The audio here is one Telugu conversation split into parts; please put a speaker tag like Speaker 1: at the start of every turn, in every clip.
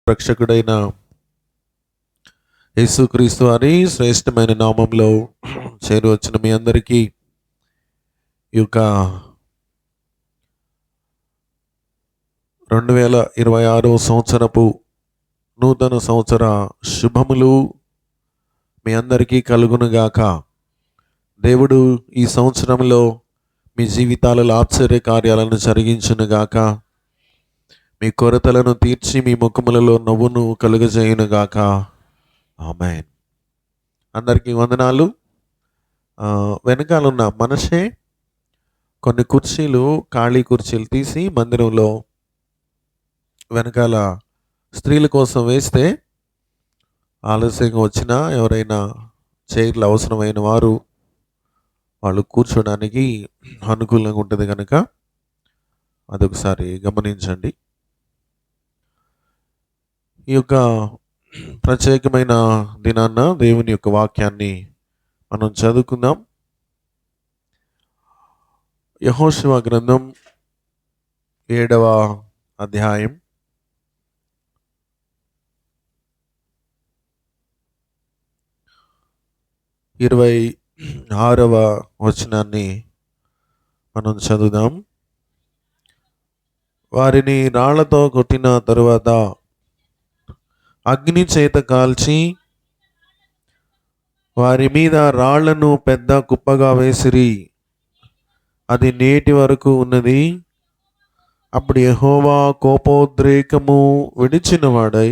Speaker 1: రక్షకుడైన యేసుక్రీస్తు వారి శ్రేష్టమైన నామంలో చేరువచ్చిన మీ అందరికీ ఈ యొక్క 2026 సంవత్సరపు నూతన సంవత్సర శుభములు మీ అందరికీ కలుగునుగాక. దేవుడు ఈ సంవత్సరంలో మీ జీవితాలలో ఆశ్చర్య కార్యాలను జరిగించునుగాక. మీ కొరతలను తీర్చి మీ ముఖములలో నవ్వును కలుగజేయునుగాక. ఆమేన్. అందరికీ వందనాలు. వెనకాలన్న మనషే కొన్ని కుర్చీలు, ఖాళీ కుర్చీలు తీసి మందిరంలో వెనకాల స్త్రీల కోసం వేస్తే ఆలస్యంగా వచ్చినా ఎవరైనా చైర్లు అవసరమైన వారు వాళ్ళు కూర్చోడానికి అనుకూలంగా ఉంటుంది కనుక అదొకసారి గమనించండి. ఈ యొక్క ప్రత్యేకమైన దినాన్న దేవుని యొక్క వాక్యాన్ని మనం చదువుకుందాం. యెహోషువ గ్రంథం 7వ అధ్యాయం 26వ వచనాన్ని మనం చదువుదాం. వారిని రాళ్లతో కొట్టిన తరువాత అగ్ని చేత కాల్చి వారి మీద రాళ్లను పెద్ద కుప్పగా వేసిరి. అది నేటి వరకు ఉన్నది. అప్పుడు యెహోవా కోపోద్రేకము విడిచిన వాడై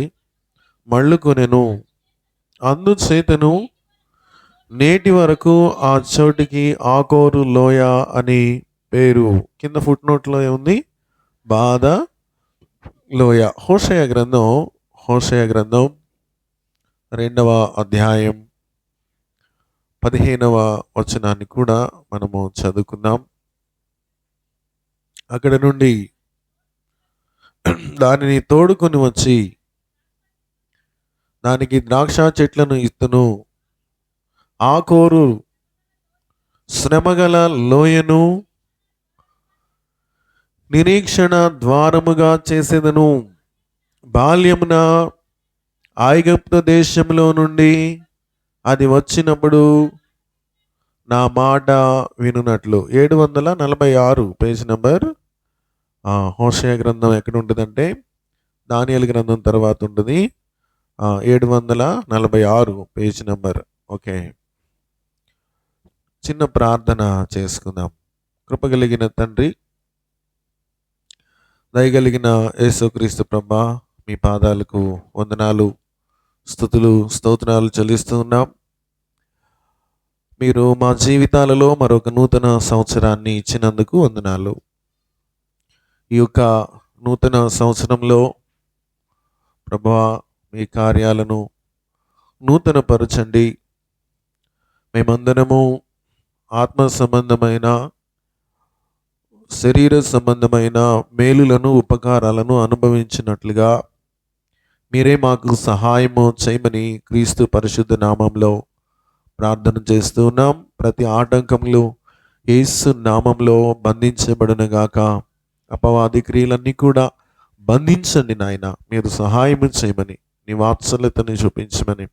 Speaker 1: మళ్ళుకొనెను. అందుచేతను నేటి వరకు ఆ చోటికి ఆకోరు లోయ అని పేరు. కింద ఫుట్ నోట్లో ఏముంది? బాధ లోయ. హోషేయ గ్రంథం 2వ అధ్యాయం 15వ వచనాన్ని కూడా మనము చదువుకుందాం. అక్కడ నుండి దానిని తోడుకొని వచ్చి దానికి ద్రాక్ష చెట్లను ఇస్తును. ఆకోరు శ్రమగల లోయను నిరీక్షణ ద్వారముగా చేసేదను. బాల్యమున ఐగుప్తు దేశంలో నుండి అది వచ్చినప్పుడు నా మాట వినున్నట్లు. 746 పేజ్ నెంబర్. హోషేయ గ్రంథం ఎక్కడ ఉంటుందంటే దానియేలు గ్రంథం తర్వాత ఉంటుంది. 746 పేజ్ నెంబర్. ఓకే, చిన్న ప్రార్థన చేసుకుందాం. కృపగలిగిన తండ్రి, దయగలిగిన యేసుక్రీస్తు ప్రభా, మీ పాదాలకు వందనాలు, స్తుతులు, స్తోత్రాలు చెల్లిస్తూ ఉన్నాం. మీరు మా జీవితాలలో మరొక నూతన సంవత్సరాన్ని ఇచ్చినందుకు వందనాలు. ఈ యొక్క నూతన సంవత్సరంలో ప్రభా మీ కార్యాలను నూతనపరచండి. మేమందరము ఆత్మ సంబంధమైన, శరీర సంబంధమైన మేలులను, ఉపకారాలను అనుభవించినట్లుగా మీరే మాకు సహాయము చేయమని క్రీస్తు పరిశుద్ధ నామంలో ప్రార్థన చేస్తూ ఉన్నాం. ప్రతి ఆటంకములు యేసు నామంలో బంధించబడునుగాక. అపవాది క్రియలన్నీ కూడా బంధించండి నాయన. మీరు సహాయం చేయమని, నీ వాత్సల్యతని చూపించమని,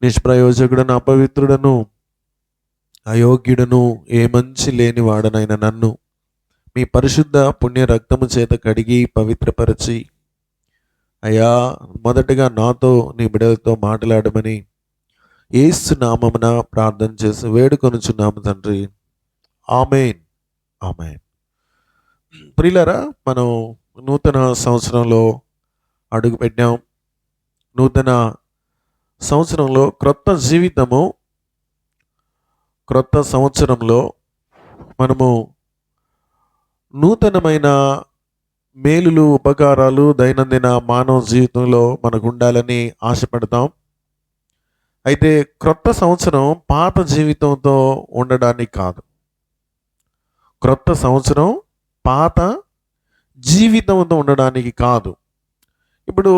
Speaker 1: నిష్ప్రయోజకుడను, అపవిత్రుడను, అయోగ్యుడను, ఏ మంచి లేని వాడనైన నన్ను మీ పరిశుద్ధ పుణ్య రక్తము చేత కడిగి పవిత్రపరచి, అయ్యా మొదటగా నాతో నీ బిడ్డలతో మాట్లాడమని యేసు నామమున ప్రార్థన చేసి వేడుకొనుచున్నాము తండ్రి. ఆమేన్, ఆమేన్. ప్రియులారా, మనం నూతన సంవత్సరంలో అడుగు పెట్టాం. నూతన సంవత్సరంలో క్రొత్త జీవితము, క్రొత్త సంవత్సరంలో మనము నూతనమైన మేలులు, ఉపకారాలు దైనందిన మానవ జీవితంలో మనకు ఉండాలని ఆశపడతాం. అయితే క్రొత్త సంవత్సరం పాత జీవితంతో ఉండడానికి కాదు. క్రొత్త సంవత్సరం పాత జీవితంతో ఉండడానికి కాదు. ఇప్పుడు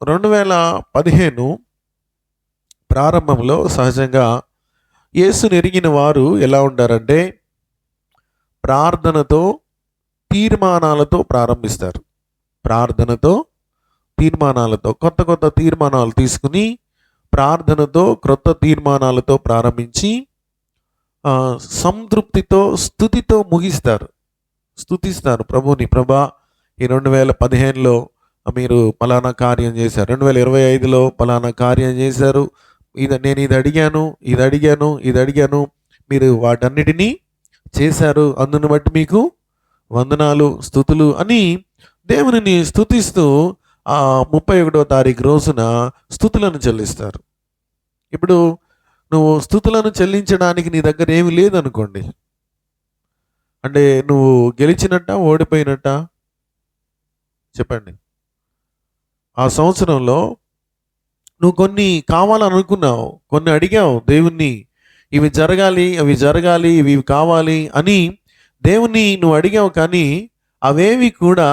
Speaker 1: 2015 ప్రారంభంలో సహజంగా యేసుని ఎరిగిన వారు ఎలా ఉంటారంటే ప్రార్థనతో, తీర్మానాలతో ప్రారంభిస్తారు. ప్రార్థనతో, తీర్మానాలతో, కొత్త కొత్త తీర్మానాలు తీసుకుని ప్రార్థనతో, క్రొత్త తీర్మానాలతో ప్రారంభించి సంతృప్తితో, స్తుతితో ముగిస్తారు. స్తుతిస్తారు ప్రభుని. ప్రభా, ఈ 2015లో మీరు పలానా కార్యం చేశారు, 2025లో పలానా కార్యం చేశారు, నేను ఇది అడిగాను, ఇది అడిగాను, ఇది అడిగాను, మీరు వాటన్నిటినీ చేశారు, అందును బట్టి మీకు వందనాలు, స్తుతులు అని దేవునిని స్తుతిస్తూ 31వ తారీఖు రోజున స్తుతులను చెల్లిస్తారు. ఇప్పుడు నువ్వు స్తుతులను చెల్లించడానికి నీ దగ్గర ఏమి లేదనుకోండి, అంటే నువ్వు గెలిచినట్ట, ఓడిపోయినట్ట? చెప్పండి. ఆ సంవత్సరంలో నువ్వు కొన్ని కావాలనుకున్నావు, కొన్ని అడిగావు దేవుణ్ణి, ఇవి జరగాలి, అవి జరగాలి, ఇవి కావాలి అని దేవుణ్ణి నువ్వు అడిగావు. కానీ అవేవి కూడా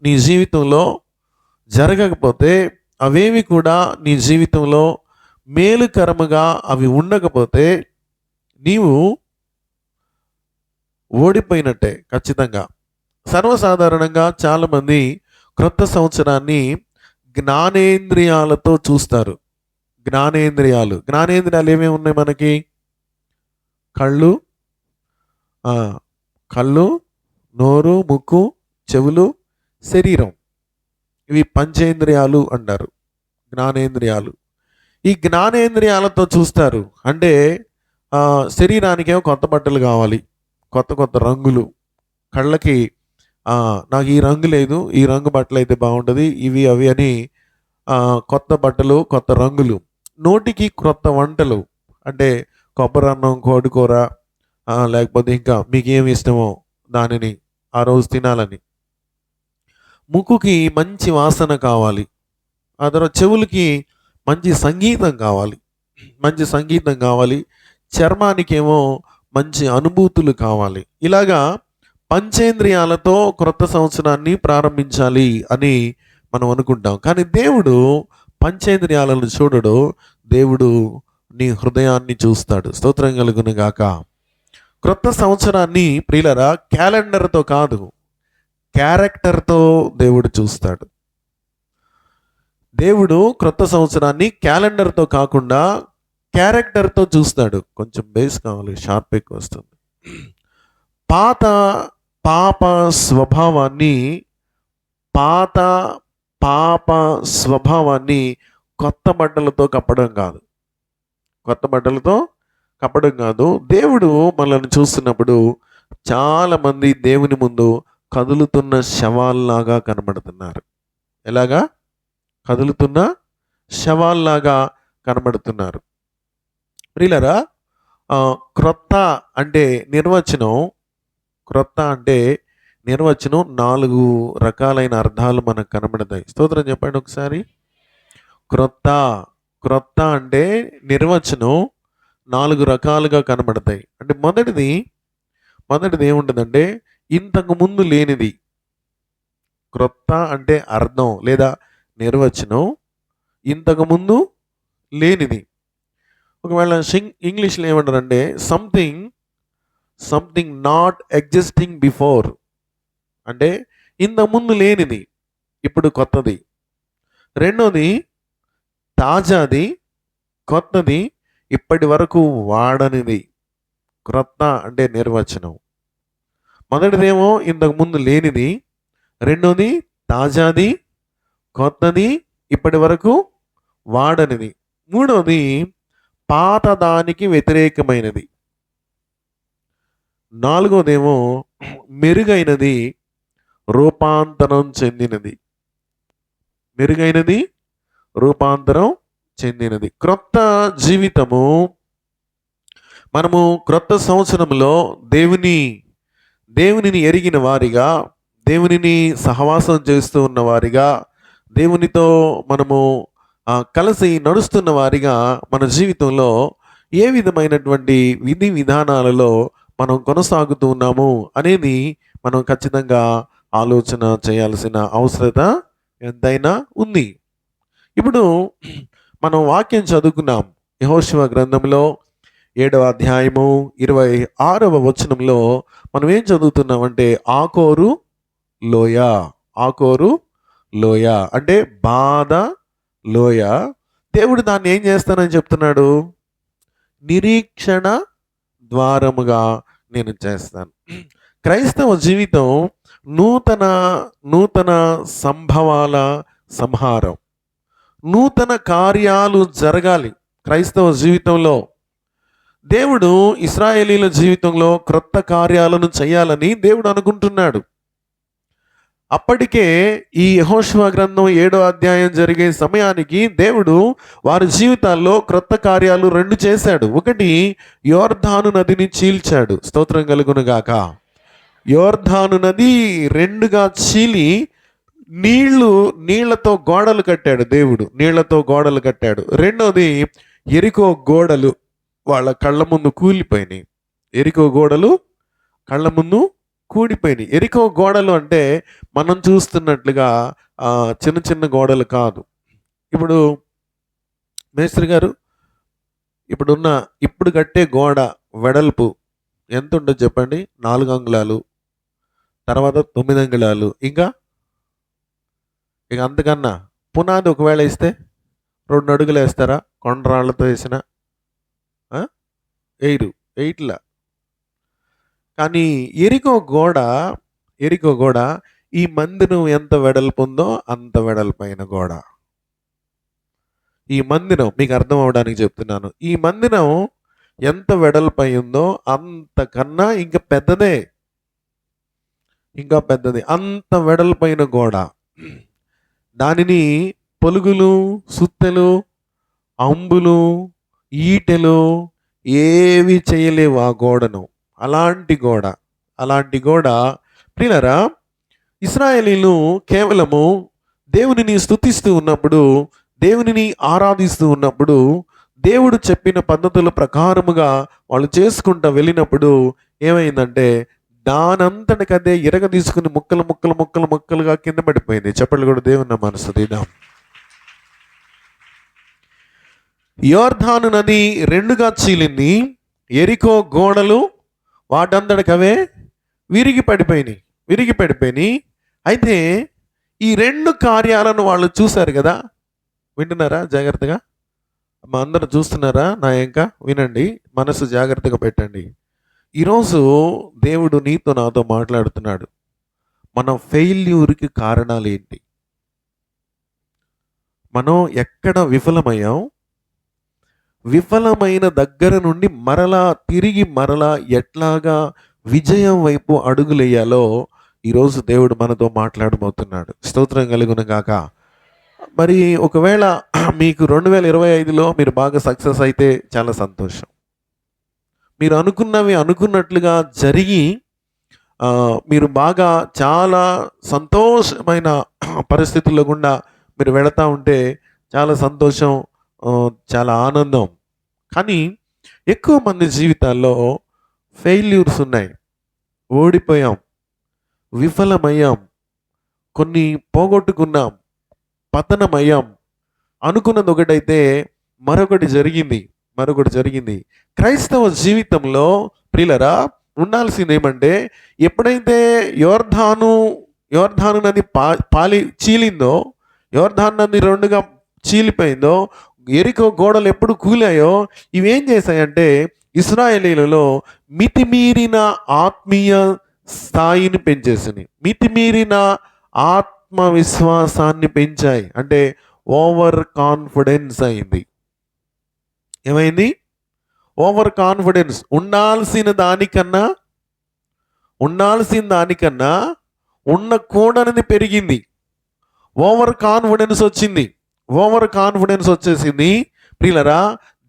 Speaker 1: నీ జీవితంలో జరగకపోతే, అవేవి కూడా నీ జీవితంలో మేలుకరముగా అవి ఉండకపోతే నీవు ఓడిపోయినట్టే ఖచ్చితంగా. సర్వసాధారణంగా చాలామంది క్రొత్త సంవత్సరాన్ని జ్ఞానేంద్రియాలతో చూస్తారు. జ్ఞానేంద్రియాలు ఏమేమి ఉన్నాయి మనకి? కళ్ళు, నోరు, ముక్కు, చెవులు, శరీరం. ఇవి పంచేంద్రియాలు అంటారు, జ్ఞానేంద్రియాలు. ఈ జ్ఞానేంద్రియాలతో చూస్తారు. అంటే శరీరానికేమో కొత్త బట్టలు కావాలి, కొత్త కొత్త రంగులు. కళ్ళకి నాకు ఈ రంగు లేదు, ఈ రంగు బట్టలు అయితే బాగుంటుంది, ఇవి అవి అని కొత్త బట్టలు, కొత్త రంగులు. నోటికి క్రొత్త వంటలు, అంటే కొబ్బరి అన్నం, కోడికూర, లేకపోతే ఇంకా మీకు ఏమి ఇష్టమో దానిని ఆ రోజు తినాలని. ముక్కుకి మంచి వాసన కావాలి, ఆ తర్వాత చెవులకి మంచి సంగీతం కావాలి, చర్మానికేమో మంచి అనుభూతులు కావాలి. ఇలాగా పంచేంద్రియాలతో క్రొత్త సంవత్సరాన్ని ప్రారంభించాలి అని మనం అనుకుంటాం. కానీ దేవుడు పంచేంద్రియాలను చూడడు, దేవుడు నీ హృదయాన్ని చూస్తాడు. స్తోత్రం కలుగును గాక. క్రొత్త సంవత్సరాన్ని ప్రియులరా క్యాలెండర్తో కాదు, క్యారెక్టర్తో దేవుడు చూస్తాడు. దేవుడు క్రొత్త సంవత్సరాన్ని క్యాలెండర్తో కాకుండా క్యారెక్టర్తో చూస్తాడు. కొంచెం బేస్ కావాలి, షార్ప్ ఎక్కువ వస్తుంది. పాత పాప స్వభావాన్ని కొత్త బట్టలతో కప్పడం కాదు. దేవుడు మనల్ని చూస్తున్నప్పుడు చాలామంది దేవుని ముందు కదులుతున్న శవాల్లాగా కనబడుతున్నారు. ఎలాగా? కదులుతున్న శవాల్లాగా కనబడుతున్నారు. ప్రియులరా, క్రొత్త అంటే నిర్వచనం 4 రకాలైన అర్థాలు మనకు కనబడతాయి. స్తోత్రం చెప్పండి ఒకసారి. క్రొత్త అంటే నిర్వచనం 4 రకాలుగా కనబడతాయి. అంటే మొదటిది ఏముంటుందంటే ఇంతకు ముందు లేనిది. క్రొత్త అంటే అర్థం లేదా నిర్వచనం ఇంతకు ముందు లేనిది. ఒకవేళ ఇంగ్లీష్లో ఏమంటారంటే సంథింగ్ నాట్ ఎగ్జిస్టింగ్ బిఫోర్, అంటే ఇంతకు ముందు లేనిది ఇప్పుడు కొత్తది. రెండోది తాజాది, కొత్తది, ఇప్పటి వరకు వాడనిది. క్రొత్త అంటే నిర్వచనం. మొదటిదేమో ఇంతకు ముందు లేనిది, రెండోది తాజాది, కొత్తది, ఇప్పటి వరకు వాడనిది. మూడోది పాతదానికి వ్యతిరేకమైనది. నాలుగోదేమో మెరుగైనది, రూపాంతరం చెందినది. క్రొత్త జీవితము, మనము క్రొత్త సంవత్సరంలో దేవునిని ఎరిగిన వారిగా, దేవునిని సహవాసం చేస్తూ ఉన్న వారిగా, దేవునితో మనము కలిసి నడుస్తున్న వారిగా మన జీవితంలో ఏ విధమైనటువంటి విధి విధానాలలో మనం కొనసాగుతూ ఉన్నాము అనేది మనం ఖచ్చితంగా ఆలోచన చేయాల్సిన అవసరత ఎంతైనా ఉంది. ఇప్పుడు మనం వాక్యం చదువుకున్నాం. యెహోషువ గ్రంథంలో 7వ అధ్యాయము 26వ వచనంలో మనం ఏం చదువుతున్నామంటే ఆకోరు లోయ అంటే బాధ లోయ. దేవుడు దాన్ని ఏం చేస్తానని చెప్తున్నాడు? నిరీక్షణ ద్వారముగా నేను చేస్తాను. క్రైస్తవ జీవితం నూతన నూతన సంభవాల సంహారం. నూతన కార్యాలు జరగాలి క్రైస్తవ జీవితంలో. దేవుడు ఇశ్రాయేలీల జీవితంలో క్రొత్త కార్యాలను చేయాలని దేవుడు అనుకుంటున్నాడు. అప్పటికే ఈ యెహోషువ గ్రంథం 7వ అధ్యాయం జరిగే సమయానికి దేవుడు వారి జీవితాల్లో క్రొత్త కార్యాలు 2 చేశాడు. ఒకటి, యోర్దాను నదిని చీల్చాడు. స్తోత్రం కలుగునుగాక. యోర్దాను నది 2గా చీలి నీళ్లతో గోడలు కట్టాడు దేవుడు. నీళ్లతో గోడలు కట్టాడు. రెండోది, ఎరికో గోడలు వాళ్ళ కళ్ళ ముందు కూలిపోయినాయి. ఎరికో గోడలు కళ్ళ ముందు కూడిపోయినాయి. ఎరికో గోడలు అంటే మనం చూస్తున్నట్లుగా చిన్న చిన్న గోడలు కాదు. ఇప్పుడు మేస్త్రి గారు ఇప్పుడు కట్టే గోడ వెడల్పు ఎంత ఉంటుంది చెప్పండి? 4 అంగుళాలు, తర్వాత 9 అంగుళాలు, ఇంకా అంతకన్నా పునాది ఒకవేళ వేస్తే 2 అడుగులు వేస్తారా? కొండరాళ్లతో వేసిన ఎయిట్లా. కానీ ఎరికో గోడ ఈ మందిరం ఎంత వెడల్పు ఉందో అంత వెడల్పైన గోడ. ఈ మందిరం మీకు అర్థం అవడానికి చెప్తున్నాను. ఈ మందిరం ఎంత వెడల్పై ఉందో అంతకన్నా ఇంకా పెద్దదే. అంత వెడల్పైన గోడ. దానిని పొలుగులు, సుత్తెలు, అంబులు, ఈటెలు ఏవి చేయలేవు ఆ గోడను. అలాంటి గోడ ప్రియులారా, ఇశ్రాయేలీలు కేవలము దేవునిని స్తుతిస్తూ ఉన్నప్పుడు, దేవునిని ఆరాధిస్తూ ఉన్నప్పుడు, దేవుడు చెప్పిన పద్ధతుల ప్రకారముగా వాళ్ళు చేసుకుంటూ వెళ్ళినప్పుడు ఏమైందంటే దానంతటికదే ఇరగ తీసుకుని ముక్కలుగా కింద పడిపోయింది. చెప్పలు కూడా దేవుని మనసు తీద్దాం. యోర్దాను నది 2గా చీలింది. ఎరికో గోడలు వాటంతటికవే విరిగి పడిపోయినాయి. అయితే ఈ 2 కార్యాలను వాళ్ళు చూశారు కదా. వింటున్నారా జాగ్రత్తగా? మా అందరూ చూస్తున్నారా? నా ఇంకా వినండి, మనసు జాగ్రత్తగా పెట్టండి. ఈరోజు దేవుడు నీతో నాతో మాట్లాడుతున్నాడు. మన ఫెయిల్యూర్కి కారణాలు ఏంటి? మనం ఎక్కడ విఫలమయ్యాం? విఫలమైన దగ్గర నుండి తిరిగి ఎట్లాగా విజయం వైపు అడుగులేయాలో ఈరోజు దేవుడు మనతో మాట్లాడబోతున్నాడు. స్తోత్రం కలుగునుగాక. మరి ఒకవేళ మీకు 2025లో మీరు బాగా సక్సెస్ అయితే చాలా సంతోషం. మీరు అనుకున్నట్లుగా జరిగి మీరు బాగా చాలా సంతోషమైన పరిస్థితుల్లో గుండా మీరు వెళతా ఉంటే చాలా సంతోషం, చాలా ఆనందం. కానీ ఎక్కువ మంది జీవితాల్లో ఫెయిల్యూర్స్ ఉన్నాయి. ఓడిపోయాం, విఫలమయ్యాం, కొన్ని పోగొట్టుకున్నాం, పతనమయ్యాం. అనుకున్నది ఒకటైతే మరొకటి జరిగింది. క్రైస్తవ జీవితంలో ప్రియులరా ఉండాల్సింది ఏమంటే, ఎప్పుడైతే యోర్దాను నది చీలిందో, యోర్దాను నది 2గా చీలిపోయిందో, ఎరికో గోడలు ఎప్పుడు కూలాయో, ఇవేం చేశాయంటే ఇశ్రాయేలీలలో మితిమీరిన ఆత్మీయ స్థాయిని పెంచేసినాయి. మితిమీరిన ఆత్మవిశ్వాసాన్ని పెంచాయి. అంటే ఓవర్ కాన్ఫిడెన్స్ అయింది. ఏమైంది? Over confidence. ఉండాల్సిన దానికన్నా ఉన్న కూడనిది పెరిగింది. ఓవర్ కాన్ఫిడెన్స్ వచ్చేసింది. ప్రియులరా,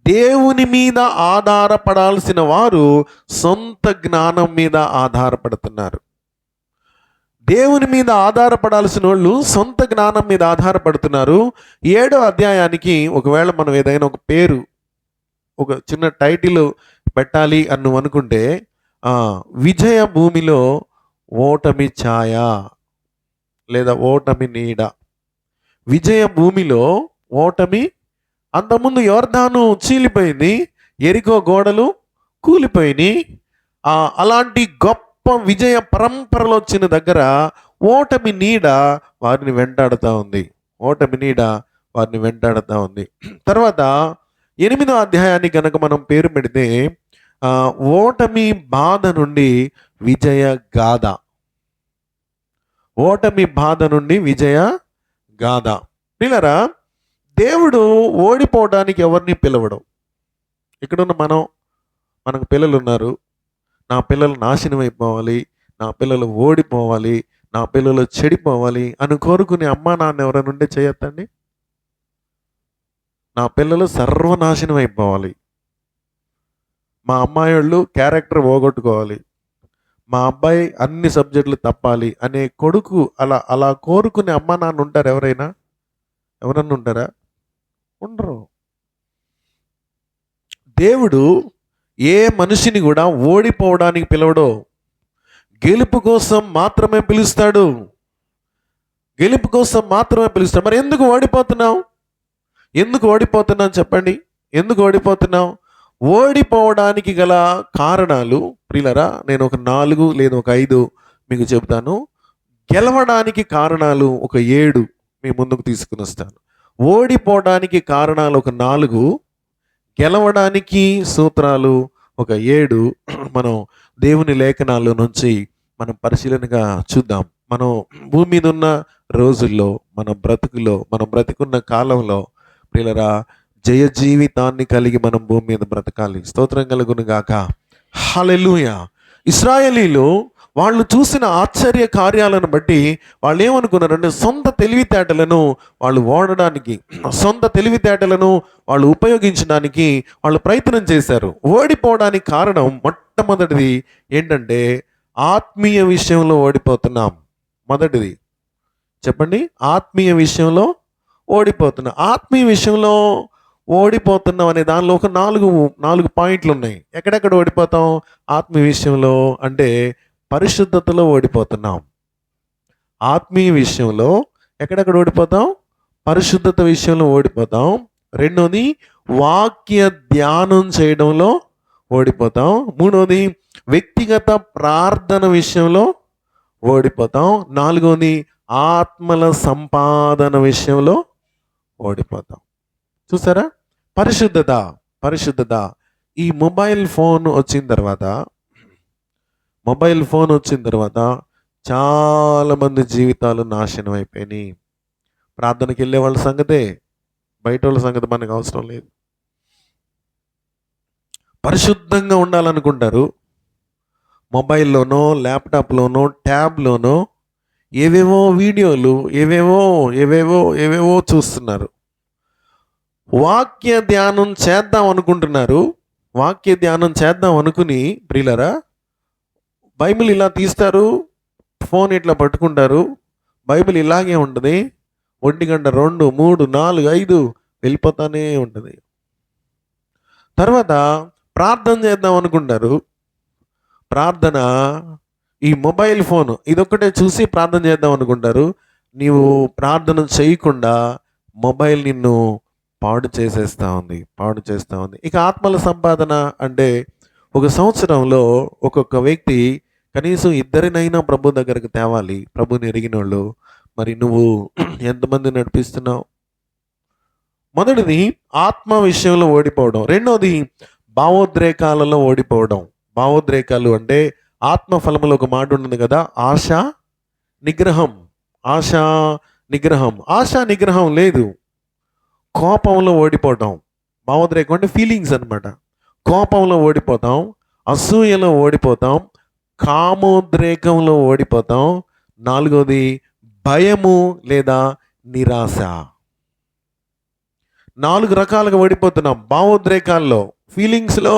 Speaker 1: దేవుని మీద ఆధారపడాల్సిన వారు సొంత జ్ఞానం మీద ఆధారపడుతున్నారు. దేవుని మీద ఆధారపడాల్సిన వాళ్ళు సొంత జ్ఞానం మీద ఆధారపడుతున్నారు. 7వ అధ్యాయానికి ఒకవేళ మనం ఏదైనా ఒక పేరు, ఒక చిన్న టైటిల్ పెట్టాలి అని నువ్వు అనుకుంటే, విజయ భూమిలో ఓటమి ఛాయ లేదా ఓటమి నీడ. విజయ భూమిలో ఓటమి. అంతకుముందు యోర్దాను చీలిపోయింది, ఎరికో గోడలు కూలిపోయినాయి. అలాంటి గొప్ప విజయ పరంపరలో వచ్చిన దగ్గర ఓటమి నీడ వారిని వెంటాడుతూ ఉంది. ఓటమి నీడ వారిని వెంటాడుతూ ఉంది. తర్వాత 8వ అధ్యాయాన్ని కనుక మనం పేరు పెడితే ఓటమి బాధ నుండి విజయ గాథ. ఓటమి బాధ నుండి విజయ గాథ. పిల్లరా, దేవుడు ఓడిపోవడానికి ఎవరిని పిలవడు. ఇక్కడున్న మనకు పిల్లలు ఉన్నారు. నా పిల్లలు నాశనం అయిపోవాలి, నా పిల్లలు ఓడిపోవాలి, నా పిల్లలు చెడిపోవాలి అని కోరుకునే అమ్మా నాన్న ఎవరైనా ఉంటే చేయొద్దండి. నా పిల్లలు సర్వనాశనం అయిపోవాలి, మా అమ్మాయి వాళ్ళు క్యారెక్టర్ పోగొట్టుకోవాలి, మా అబ్బాయి అన్ని సబ్జెక్టులు తప్పాలి అనే కొడుకు అలా కోరుకునే అమ్మా నాన్న ఉంటారు ఎవరైనా? ఎవరన్నా ఉంటారా? ఉండరు. దేవుడు ఏ మనిషిని కూడా ఓడిపోవడానికి పిలవడు, గెలుపు కోసం మాత్రమే పిలుస్తాడు. గెలుపు కోసం మాత్రమే పిలుస్తాడు. మరి ఎందుకు ఓడిపోతున్నావు? ఎందుకు ఓడిపోతున్నావు చెప్పండి. ఎందుకు ఓడిపోతున్నావు? ఓడిపోవడానికి గల కారణాలు ప్రియులరా, నేను ఒక 4 లేదా ఒక 5 మీకు చెబుతాను. గెలవడానికి కారణాలు ఒక 7 మీ ముందుకు తీసుకుని వస్తాను. ఓడిపోవడానికి కారణాలు ఒక 4, గెలవడానికి సూత్రాలు ఒక 7 మనం దేవుని లేఖనాల్లో నుంచి మనం పరిశీలనగా చూద్దాం. మనం భూమి మీద ఉన్న రోజుల్లో, మన బ్రతుకులో, మనం బ్రతికున్న కాలంలో ప్రియులరా, జయ జీవితాన్ని కలిగి మనం భూమి మీద బ్రతకాలి. స్తోత్రం కలుగును గాక. హల్లెలూయా. ఇశ్రాయేలీలు వాళ్ళు చూసిన ఆశ్చర్య కార్యాలను బట్టి వాళ్ళు ఏమనుకున్నారంటే సొంత తెలివితేటలను వాళ్ళు ఓడడానికి, సొంత తెలివితేటలను వాళ్ళు ఉపయోగించడానికి వాళ్ళు ప్రయత్నం చేశారు. ఓడిపోవడానికి కారణం మొట్టమొదటిది ఏంటంటే ఆత్మీయ విషయంలో ఓడిపోతున్నాం. మొదటిది చెప్పండి, ఆత్మీయ విషయంలో ఓడిపోతున్నాం. ఆత్మీయ విషయంలో ఓడిపోతున్నాం అనే దానిలో ఒక 4 పాయింట్లు ఉన్నాయి. ఎక్కడెక్కడ ఓడిపోతాం ఆత్మీయ విషయంలో అంటే పరిశుద్ధతలో ఓడిపోతున్నాం. ఆత్మీయ విషయంలో ఎక్కడెక్కడ ఓడిపోతాం? పరిశుద్ధత విషయంలో ఓడిపోతాం. రెండోది వాక్య ధ్యానం చేయడంలో ఓడిపోతాం. మూడోది వ్యక్తిగత ప్రార్థన విషయంలో ఓడిపోతాం. నాలుగోది ఆత్మల సంపాదన విషయంలో ఓడిపోతాం. చూసారా? పరిశుద్ధత. ఈ మొబైల్ ఫోన్ వచ్చిన తర్వాత చాలామంది జీవితాలు నాశనం అయిపోయినాయి. ప్రార్థనకి వెళ్ళే వాళ్ళ సంగతే, బయట వాళ్ళ సంగతి మనకు అవసరం లేదు. పరిశుద్ధంగా ఉండాలనుకుంటారు. మొబైల్లోనో, ల్యాప్టాప్లోనో, ట్యాబ్లోనో ఏవేవో వీడియోలు, ఏవేవో చూస్తున్నారు. వాక్య ధ్యానం చేద్దాం అనుకుంటున్నారు. వాక్య ధ్యానం చేద్దాం అనుకుని ప్రియులరా, బైబిల్ ఇలా తీస్తారు, ఫోన్ ఇట్లా పట్టుకుంటారు. బైబిల్ ఇలాగే ఉంటుంది. 1 గంట, 2, 3, 4, 5 వెళ్ళిపోతానే ఉంటుంది. తర్వాత ప్రార్థన చేద్దాం అనుకుంటారు. ప్రార్థన ఈ మొబైల్ ఫోన్ ఇదొక్కటే చూసి ప్రార్థన చేద్దాం అనుకుంటారు. నీవు ప్రార్థన చేయకుండా మొబైల్ నిన్ను పాడు చేస్తూ ఉంది. ఇక ఆత్మల సంపాదన అంటే ఒక సంవత్సరంలో ఒక్కొక్క వ్యక్తి కనీసం 2 ప్రభు దగ్గరకు తేవాలి, ప్రభుని ఎరిగిన వాళ్ళు. మరి నువ్వు ఎంతమంది నడిపిస్తున్నావు? మొదటిది ఆత్మ విషయంలో ఓడిపోవడం. రెండోది భావోద్రేకాలలో ఓడిపోవడం. భావోద్రేకాలు అంటే ఆత్మ ఫలములో ఒక మాట ఉంటుంది కదా, ఆశ నిగ్రహం లేదు. కోపంలో ఓడిపోవడం. భావోద్రేకం అంటే ఫీలింగ్స్ అన్నమాట. కోపంలో ఓడిపోతాం, అసూయలో ఓడిపోతాం, కామోద్రేకంలో ఓడిపోతాం. నాలుగోది భయము లేదా నిరాశ. 4 రకాలుగా ఓడిపోతున్నాం. భావోద్రేకాల్లో, ఫీలింగ్స్లో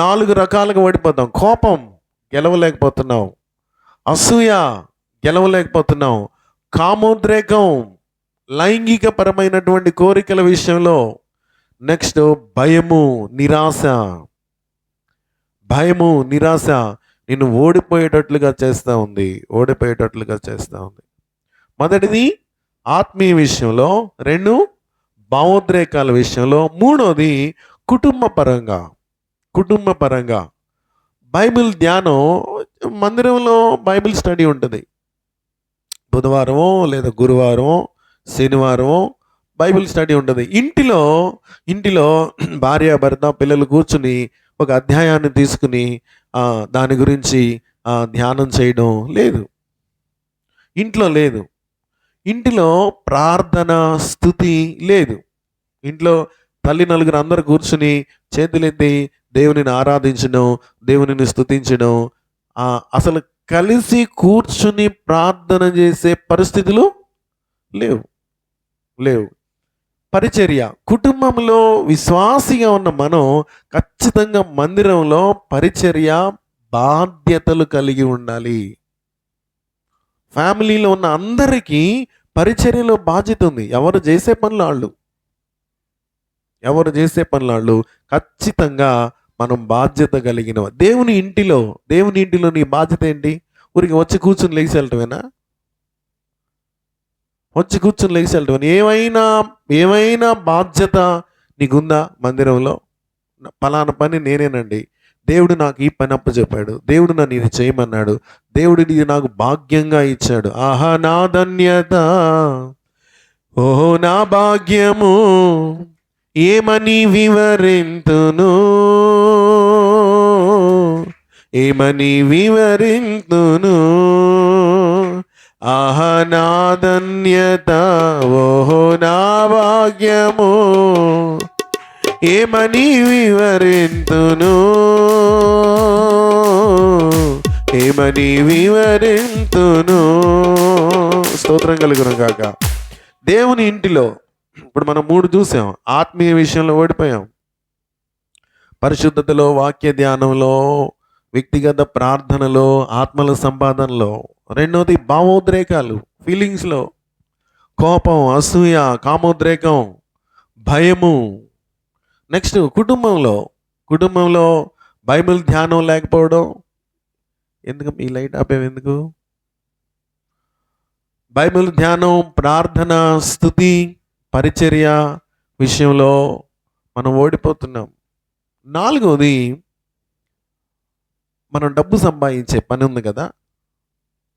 Speaker 1: 4 రకాలుగా ఓడిపోతాం. కోపం గెలవలేకపోతున్నాం, అసూయ గెలవలేకపోతున్నాం, కామోద్రేకం లైంగిక పరమైనటువంటి కోరికల విషయంలో, నెక్స్ట్ భయము నిరాశ నిన్ను ఓడిపోయేటట్లుగా చేస్తూ ఉంది. మొదటిది ఆత్మీయ విషయంలో, 2 భావోద్రేకాల విషయంలో, 3వది కుటుంబ పరంగా బైబిల్ ధ్యానం. మందిరంలో బైబిల్ స్టడీ ఉంటుంది. బుధవారమో లేదా గురువారమో శనివారమో బైబిల్ స్టడీ ఉంటుంది. ఇంటిలో భార్య భర్త పిల్లలు కూర్చుని ఒక అధ్యాయాన్ని తీసుకుని దాని గురించి ధ్యానం చేయడం లేదు. ఇంట్లో లేదు. ఇంటిలో ప్రార్థన స్తుతి లేదు. ఇంట్లో తల్లి నలుగురు అందరు కూర్చుని చేతులెత్తి దేవునిని ఆరాధించడం, దేవునిని స్తుతించడం, అసలు కలిసి కూర్చుని ప్రార్థన చేసే పరిస్థితులు లేవు. పరిచర్య, కుటుంబంలో విశ్వాసిగా ఉన్న మనం ఖచ్చితంగా మందిరంలో పరిచర్య బాధ్యతలు కలిగి ఉండాలి. ఫ్యామిలీలో ఉన్న అందరికీ పరిచర్యలో బాధ్యత ఉంది. ఎవరు చేసే పనులు వాళ్ళు ఖచ్చితంగా మనం బాధ్యత కలిగిన. దేవుని ఇంటిలో నీ బాధ్యత ఏంటి? ఊరికి వచ్చి కూర్చుని లేచి వెళ్ళటమేనా? ఏమైనా బాధ్యత నీకుందా? మందిరంలో పలానా పని నేనేనండి, దేవుడు నాకు ఈ పని అప్పచెప్పాడు, దేవుడు నన్ను ఇది చేయమన్నాడు, దేవుడు ఇది నాకు భాగ్యంగా ఇచ్చాడు, ఆహా నా ధన్యత, ఓహో నా భాగ్యము, ఏమని వివరింతును, ఆహా నా ధన్యత, ఓహో నా భాగ్యము, ఏమని వివరింతును. స్తోత్రం కలుగును గాక. దేవుని ఇంటిలో ఇప్పుడు మనం 3 చూసాం. ఆత్మీయ విషయంలో ఓడిపోయాం, పరిశుద్ధతలో, వాక్య ధ్యానంలో, వ్యక్తిగత ప్రార్థనలో, ఆత్మల సంపాదనలో. రెండవది భావోద్రేకాలు, ఫీలింగ్స్లో, కోపం, అసూయ, కామోద్రేకం, భయము. నెక్స్ట్ కుటుంబంలో బైబిల్ ధ్యానం లేకపోవడం. ఎందుకు ఈ లైట్ ఆపేవి ఎందుకు? బైబిల్ ధ్యానం, ప్రార్థన, స్తుతి, పరిచర్య విషయంలో మనం ఓడిపోతున్నాం. 4వది, మనం డబ్బు సంపాదించే పని ఉంది కదా,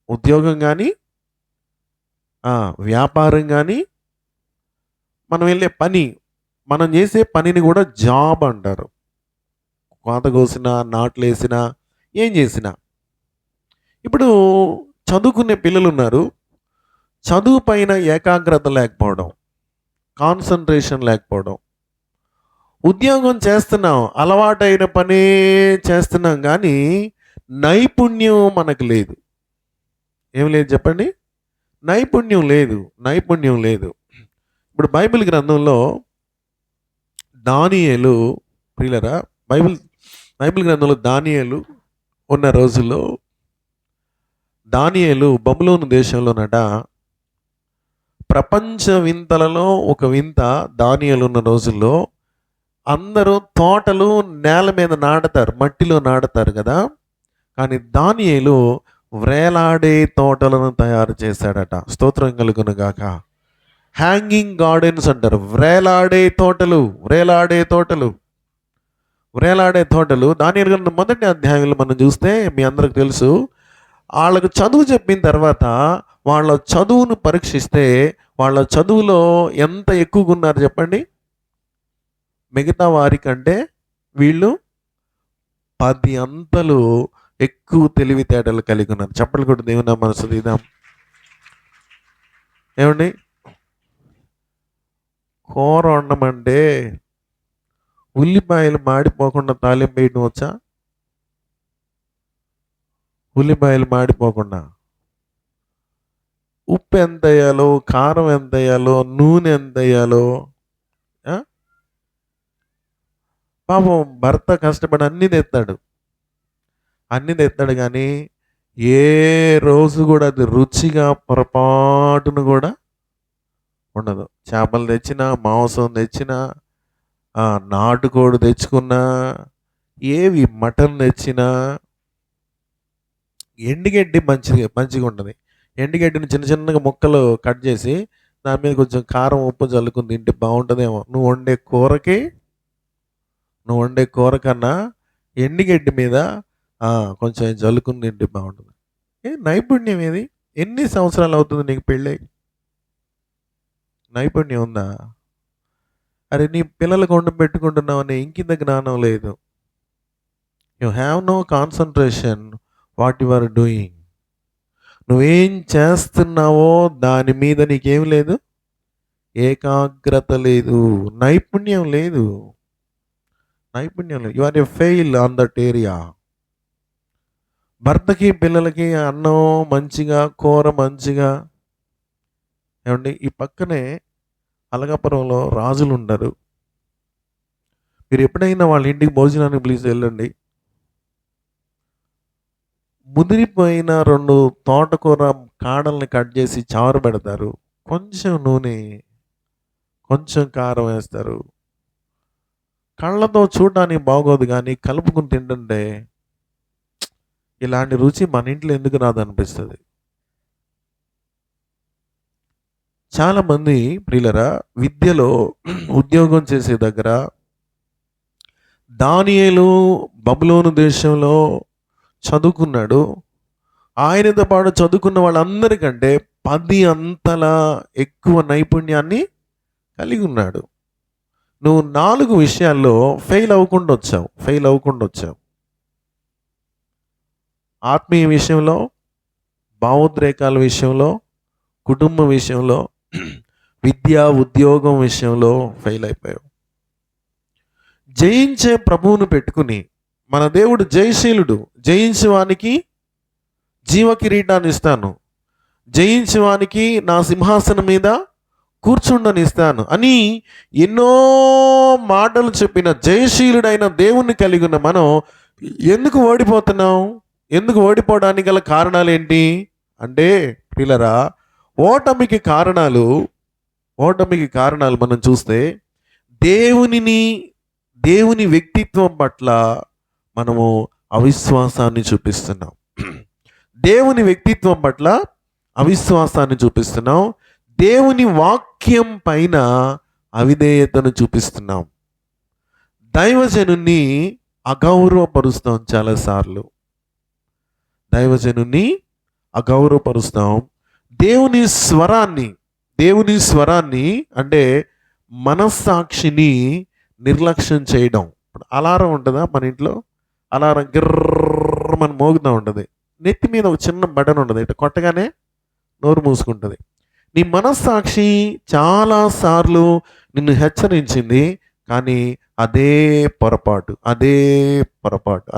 Speaker 1: ఉద్యోగం కానీ వ్యాపారం కానీ, మనం వెళ్ళే పని, మనం చేసే పనిని కూడా జాబ్ అంటారు. కోత కోసినా, నాట్లు వేసినా, ఏం చేసినా. ఇప్పుడు చదువుకునే పిల్లలు ఉన్నారు, చదువు పైన ఏకాగ్రత లేకపోవడం, కాన్సన్ట్రేషన్ లేకపోవడం. ఉద్యోగం చేస్తున్నాం, అలవాటైన పనే చేస్తున్నాం, కానీ నైపుణ్యం మనకు లేదు. ఏం లేదు చెప్పండి? నైపుణ్యం లేదు. ఇప్పుడు బైబిల్ గ్రంథంలో దానియేలు, ప్రియులరా, బైబిల్ గ్రంథంలో దానియేలు ఉన్న రోజుల్లో, దానియేలు బబులోను దేశంలోనట ప్రపంచ వింతలలో ఒక వింత. దానియేలు ఉన్న రోజుల్లో అందరూ తోటలు నేల మీద నాటుతారు, మట్టిలో నాటుతారు కదా, కానీ దానియేలు వ్రేలాడే తోటలను తయారు చేశాడట. స్తోత్రం కలుగును గాక. హ్యాంగింగ్ గార్డెన్స్ అంటారు. వ్రేలాడే తోటలు. దానియేలు గ్రంథం 1వ అధ్యాయంలో మనం చూస్తే మీ అందరికి తెలుసు, వాళ్ళకు చదువు చెప్పిన తర్వాత వాళ్ళ చదువును పరీక్షిస్తే వాళ్ళ చదువులో ఎంత ఎక్కువగా ఉన్నారు చెప్పండి? మిగతా వారికంటే వీళ్ళు 10 అంతలు ఎక్కువ తెలివితేటలు కలిగి ఉన్నారు. చెప్పలు కూడా దేవుని మనసు తీద్దాం. ఏమండి, కూర వండమంటే ఉల్లిపాయలు మాడిపోకుండా తాలింపు వేయడం వచ్చా? ఉల్లిపాయలు మాడిపోకుండా. ఉప్పు ఎంత వేయాలో, కారం ఎంత వేయాలో, నూనె ఎంత వేయాలో. పాపం భర్త కష్టపడి అన్నీ తెస్తాడు కానీ ఏ రోజు కూడా అది రుచిగా పొరపాటును కూడా ఉండదు. చేపలు తెచ్చినా, మాంసం తెచ్చినా, నాటుకోడి తెచ్చుకున్నా, ఏవి మటన్ తెచ్చినా, ఎండుగడ్డి మంచిగా ఉంటుంది. ఎండుగడ్డిని చిన్న చిన్నగా ముక్కలు కట్ చేసి దాని మీద కొంచెం కారం, ఉప్పు చల్లుకుని తింటే బాగుంటుందేమో. నువ్వు వండే కూర కన్నా ఎండుగడ్డి మీద కొంచెం జల్లుకుని తింటే బాగుంటుంది. నైపుణ్యం ఏది? ఎన్ని సంవత్సరాలు అవుతుంది నీకు పెళ్ళై? నైపుణ్యం ఉందా? అరే నీ పిల్లలకు వండి పెట్టుకుంటున్నావని ఇంకింత జ్ఞానం లేదు. You have no concentration what you are doing. నువ్వేం చేస్తున్నావో దాని మీద నీకేం లేదు, ఏకాగ్రత లేదు, నైపుణ్యం లేదు. You are a fail on that area. భర్తకి పిల్లలకి అన్నం మంచిగా, కూర మంచిగా. ఏమండి, ఈ పక్కనే అలగాపురంలో రాజులు ఉండరు. మీరు ఎప్పుడైనా వాళ్ళ ఇంటికి భోజనానికి ప్లీజ్ వెళ్ళండి. ముదిరిపోయిన 2 తోటకూర కాడల్ని కట్ చేసి చారు పెడతారు. కొంచెం నూనె, కొంచెం కారం వేస్తారు. కళ్ళతో చూడడానికి బాగోదు, కానీ కలుపుకుని తింటుంటే ఇలాంటి రుచి మన ఇంట్లో ఎందుకు రాదనిపిస్తుంది. చాలామంది ప్రియులరా విద్యలో ఉద్యోగం చేసే దగ్గర దానియేలు బబులోను దేశంలో చదువుకున్నాడు. ఆయనతో పాటు చదువుకున్న వాళ్ళందరికంటే 10 అంతల ఎక్కువ నైపుణ్యాన్ని కలిగి ఉన్నాడు. నువ్వు 4 విషయాల్లో ఫెయిల్ అవ్వకుండా వచ్చావు. ఆత్మీయ విషయంలో, భావోద్రేకాల విషయంలో, కుటుంబ విషయంలో, విద్య ఉద్యోగం విషయంలో ఫెయిల్ అయిపోయావు. జయించే ప్రభువును పెట్టుకుని, మన దేవుడు జయశీలుడు, జయించే వానికి జీవ కిరీటాన్ని ఇస్తాను, జయించే వానికి నా సింహాసనం మీద కూర్చుండనిస్తాను అని ఎన్నో మాటలు చెప్పిన జయశీలుడైన దేవుణ్ణి కలిగి ఉన్న మనం ఎందుకు ఓడిపోతున్నాం? ఎందుకు ఓడిపోవడానికి గల కారణాలు ఏంటి అంటే ప్రియులరా, ఓటమికి కారణాలు మనం చూస్తే దేవుని వ్యక్తిత్వం పట్ల మనము అవిశ్వాసాన్ని చూపిస్తున్నాం. దేవుని వ్యక్తిత్వం పట్ల అవిశ్వాసాన్ని చూపిస్తున్నాం. దేవుని వాక్యం పైన అవిధేయతను చూపిస్తున్నాం. దైవజనుని అగౌరవపరుస్తాం. చాలాసార్లు దైవజనుని అగౌరవపరుస్తాం. దేవుని స్వరాన్ని అంటే మనస్సాక్షిని నిర్లక్ష్యం చేయడం. అలారం ఉంటుందా మన ఇంట్లో? అలారం గిర్రమని మోగుతూ ఉంటుంది. నెత్తి మీద ఒక చిన్న బటన్ ఉంటుంది, ఇట్లా కొట్టగానే నోరు మూసుకుంటుంది. నీ మనస్సాక్షి చాలాసార్లు నిన్ను హెచ్చరించింది, కానీ అదే పొరపాటు,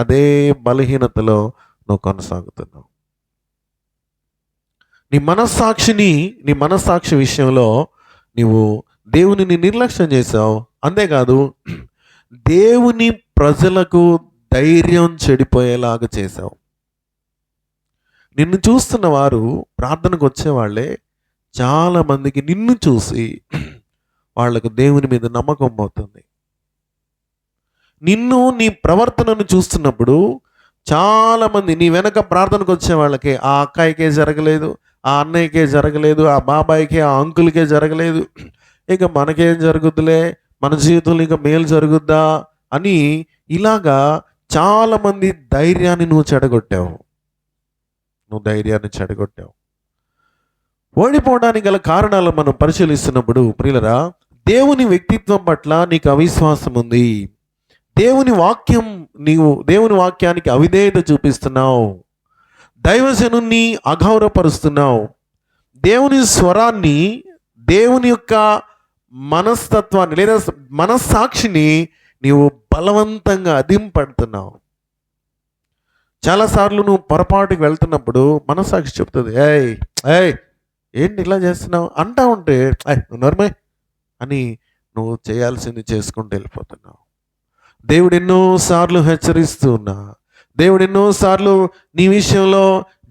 Speaker 1: అదే బలహీనతలో నువ్వు కొనసాగుతున్నావు. నీ మనస్సాక్షి విషయంలో నీవు దేవునిని నిర్లక్ష్యం చేశావు. అంతేకాదు దేవుని ప్రజలకు ధైర్యం చెడిపోయేలాగా చేశావు. నిన్ను చూస్తున్న వారు, ప్రార్థనకు వచ్చేవాళ్ళే చాలామందికి నిన్ను చూసి వాళ్లకు దేవుని మీద నమ్మకం పోతుంది. నీ ప్రవర్తనను చూస్తున్నప్పుడు చాలామంది నీ వెనక ప్రార్థనకు వచ్చే వాళ్ళకి ఆ అక్కాయికే జరగలేదు, ఆ అన్నయ్యకే జరగలేదు, ఆ బాబాయికే, ఆ అంకుల్కే జరగలేదు, ఇక మనకేం జరుగుద్దులే, మన జీవితంలో ఇక మేలు జరుగుద్దా అని ఇలాగా చాలామంది ధైర్యాన్ని నువ్వు చెడగొట్టావు. ఓడిపోవడానికి గల కారణాలు మనం పరిశీలిస్తున్నప్పుడు ప్రియులరా, దేవుని వ్యక్తిత్వం పట్ల నీకు అవిశ్వాసం ఉంది. దేవుని వాక్యానికి అవిధేయత చూపిస్తున్నావు. దైవజనుని అగౌరవపరుస్తున్నావు. దేవుని స్వరాన్ని, దేవుని యొక్క మనస్తత్వాన్ని లేదా మనస్సాక్షిని నీవు బలవంతంగా అదింపడుతున్నావు. చాలాసార్లు నువ్వు పొరపాటుకి వెళ్తున్నప్పుడు మనస్సాక్షి చెప్తుంది, ఏయ్ ఏంటి ఇలా చేస్తున్నావు అంటా ఉంటే నువ్వు నర్మే అని నువ్వు చేయాల్సింది చేసుకుంటూ వెళ్ళిపోతున్నావు. దేవుడు ఎన్నోసార్లు హెచ్చరిస్తూ ఉన్నా, దేవుడు ఎన్నోసార్లు నీ విషయంలో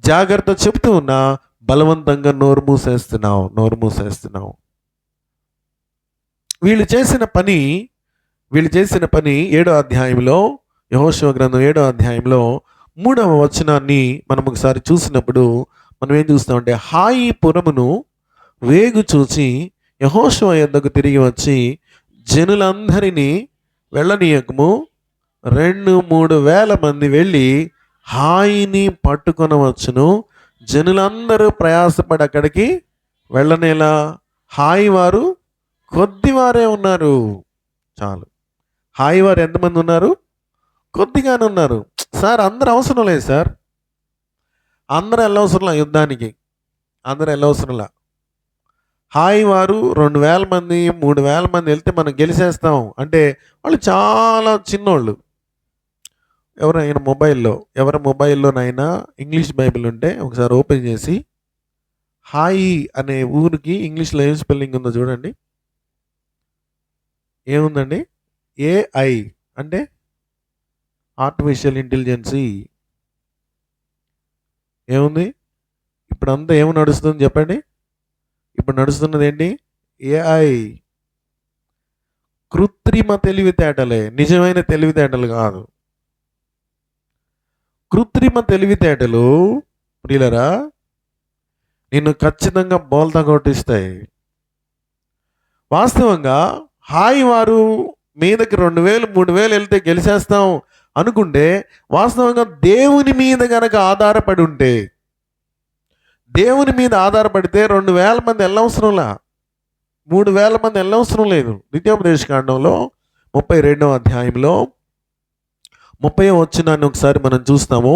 Speaker 1: జాగ్రత్త చెప్తూ ఉన్నా, బలవంతంగా నోరు మూసేస్తున్నావు. వీళ్ళు చేసిన పని 7వ అధ్యాయంలో, యెహోషువ గ్రంథం 7వ అధ్యాయంలో 3వ వచనాన్ని మనం ఒకసారి చూసినప్పుడు మనం ఏం చూస్తామంటే, హాయి పురమును వేగు చూచి యెహోషువ యొద్దకు తిరిగి వచ్చి జనులందరినీ వెళ్ళనీయకము, 2-3 వేల మంది వెళ్ళి హాయిని పట్టుకొనవచ్చును, జనులందరూ ప్రయాసపడి అక్కడికి వెళ్ళనేలా, హాయి వారు కొద్దివారే ఉన్నారు. చాలు. హాయి వారు ఎంతమంది ఉన్నారు? కొద్దిగానే ఉన్నారు. సార్ అందరూ అవసరం లేదు సార్. అందరూ వెళ్ళవసరంలా యుద్ధానికి, అందరూ వెళ్ళవసరంలా. హాయి వారు 2000 మంది 3000 మంది వెళ్తే మనం గెలిచేస్తాం అంటే వాళ్ళు చాలా చిన్నోళ్ళు. ఎవరి మొబైల్లోనైనా ఇంగ్లీష్ బైబిల్ ఉంటే ఒకసారి ఓపెన్ చేసి హాయి అనే ఊరికి ఇంగ్లీష్లో ఏం స్పెల్లింగ్ ఉందో చూడండి. ఏముందండి? ఏఐ అంటే ఆర్టిఫిషియల్ ఇంటెలిజెన్సీ. ఏముంది? ఇప్పుడంతా ఏమి నడుస్తుంది చెప్పండి? ఇప్పుడు నడుస్తున్నది ఏంటి? ఏఐ. కృత్రిమ తెలివితేటలే, నిజమైన తెలివితేటలు కాదు. కృత్రిమ తెలివితేటలు ప్రియులరా నిన్ను ఖచ్చితంగా బోల్తా కొట్టిస్తాయి. వాస్తవంగా హాయి వారు మీదకి 2000 3000 వెళ్తే గెలిచేస్తాం అనుకుంటే, వాస్తవంగా దేవుని మీద గనక ఆధారపడి ఉంటే, దేవుని మీద ఆధారపడితే 2000 మంది వెళ్ళవసరంలా, 3000 మంది వెళ్ళవసరం లేదు. ద్వితీయోపదేశకాండంలో 32వ అధ్యాయంలో 30వ వచనాన్ని ఒకసారి మనం చూస్తాము.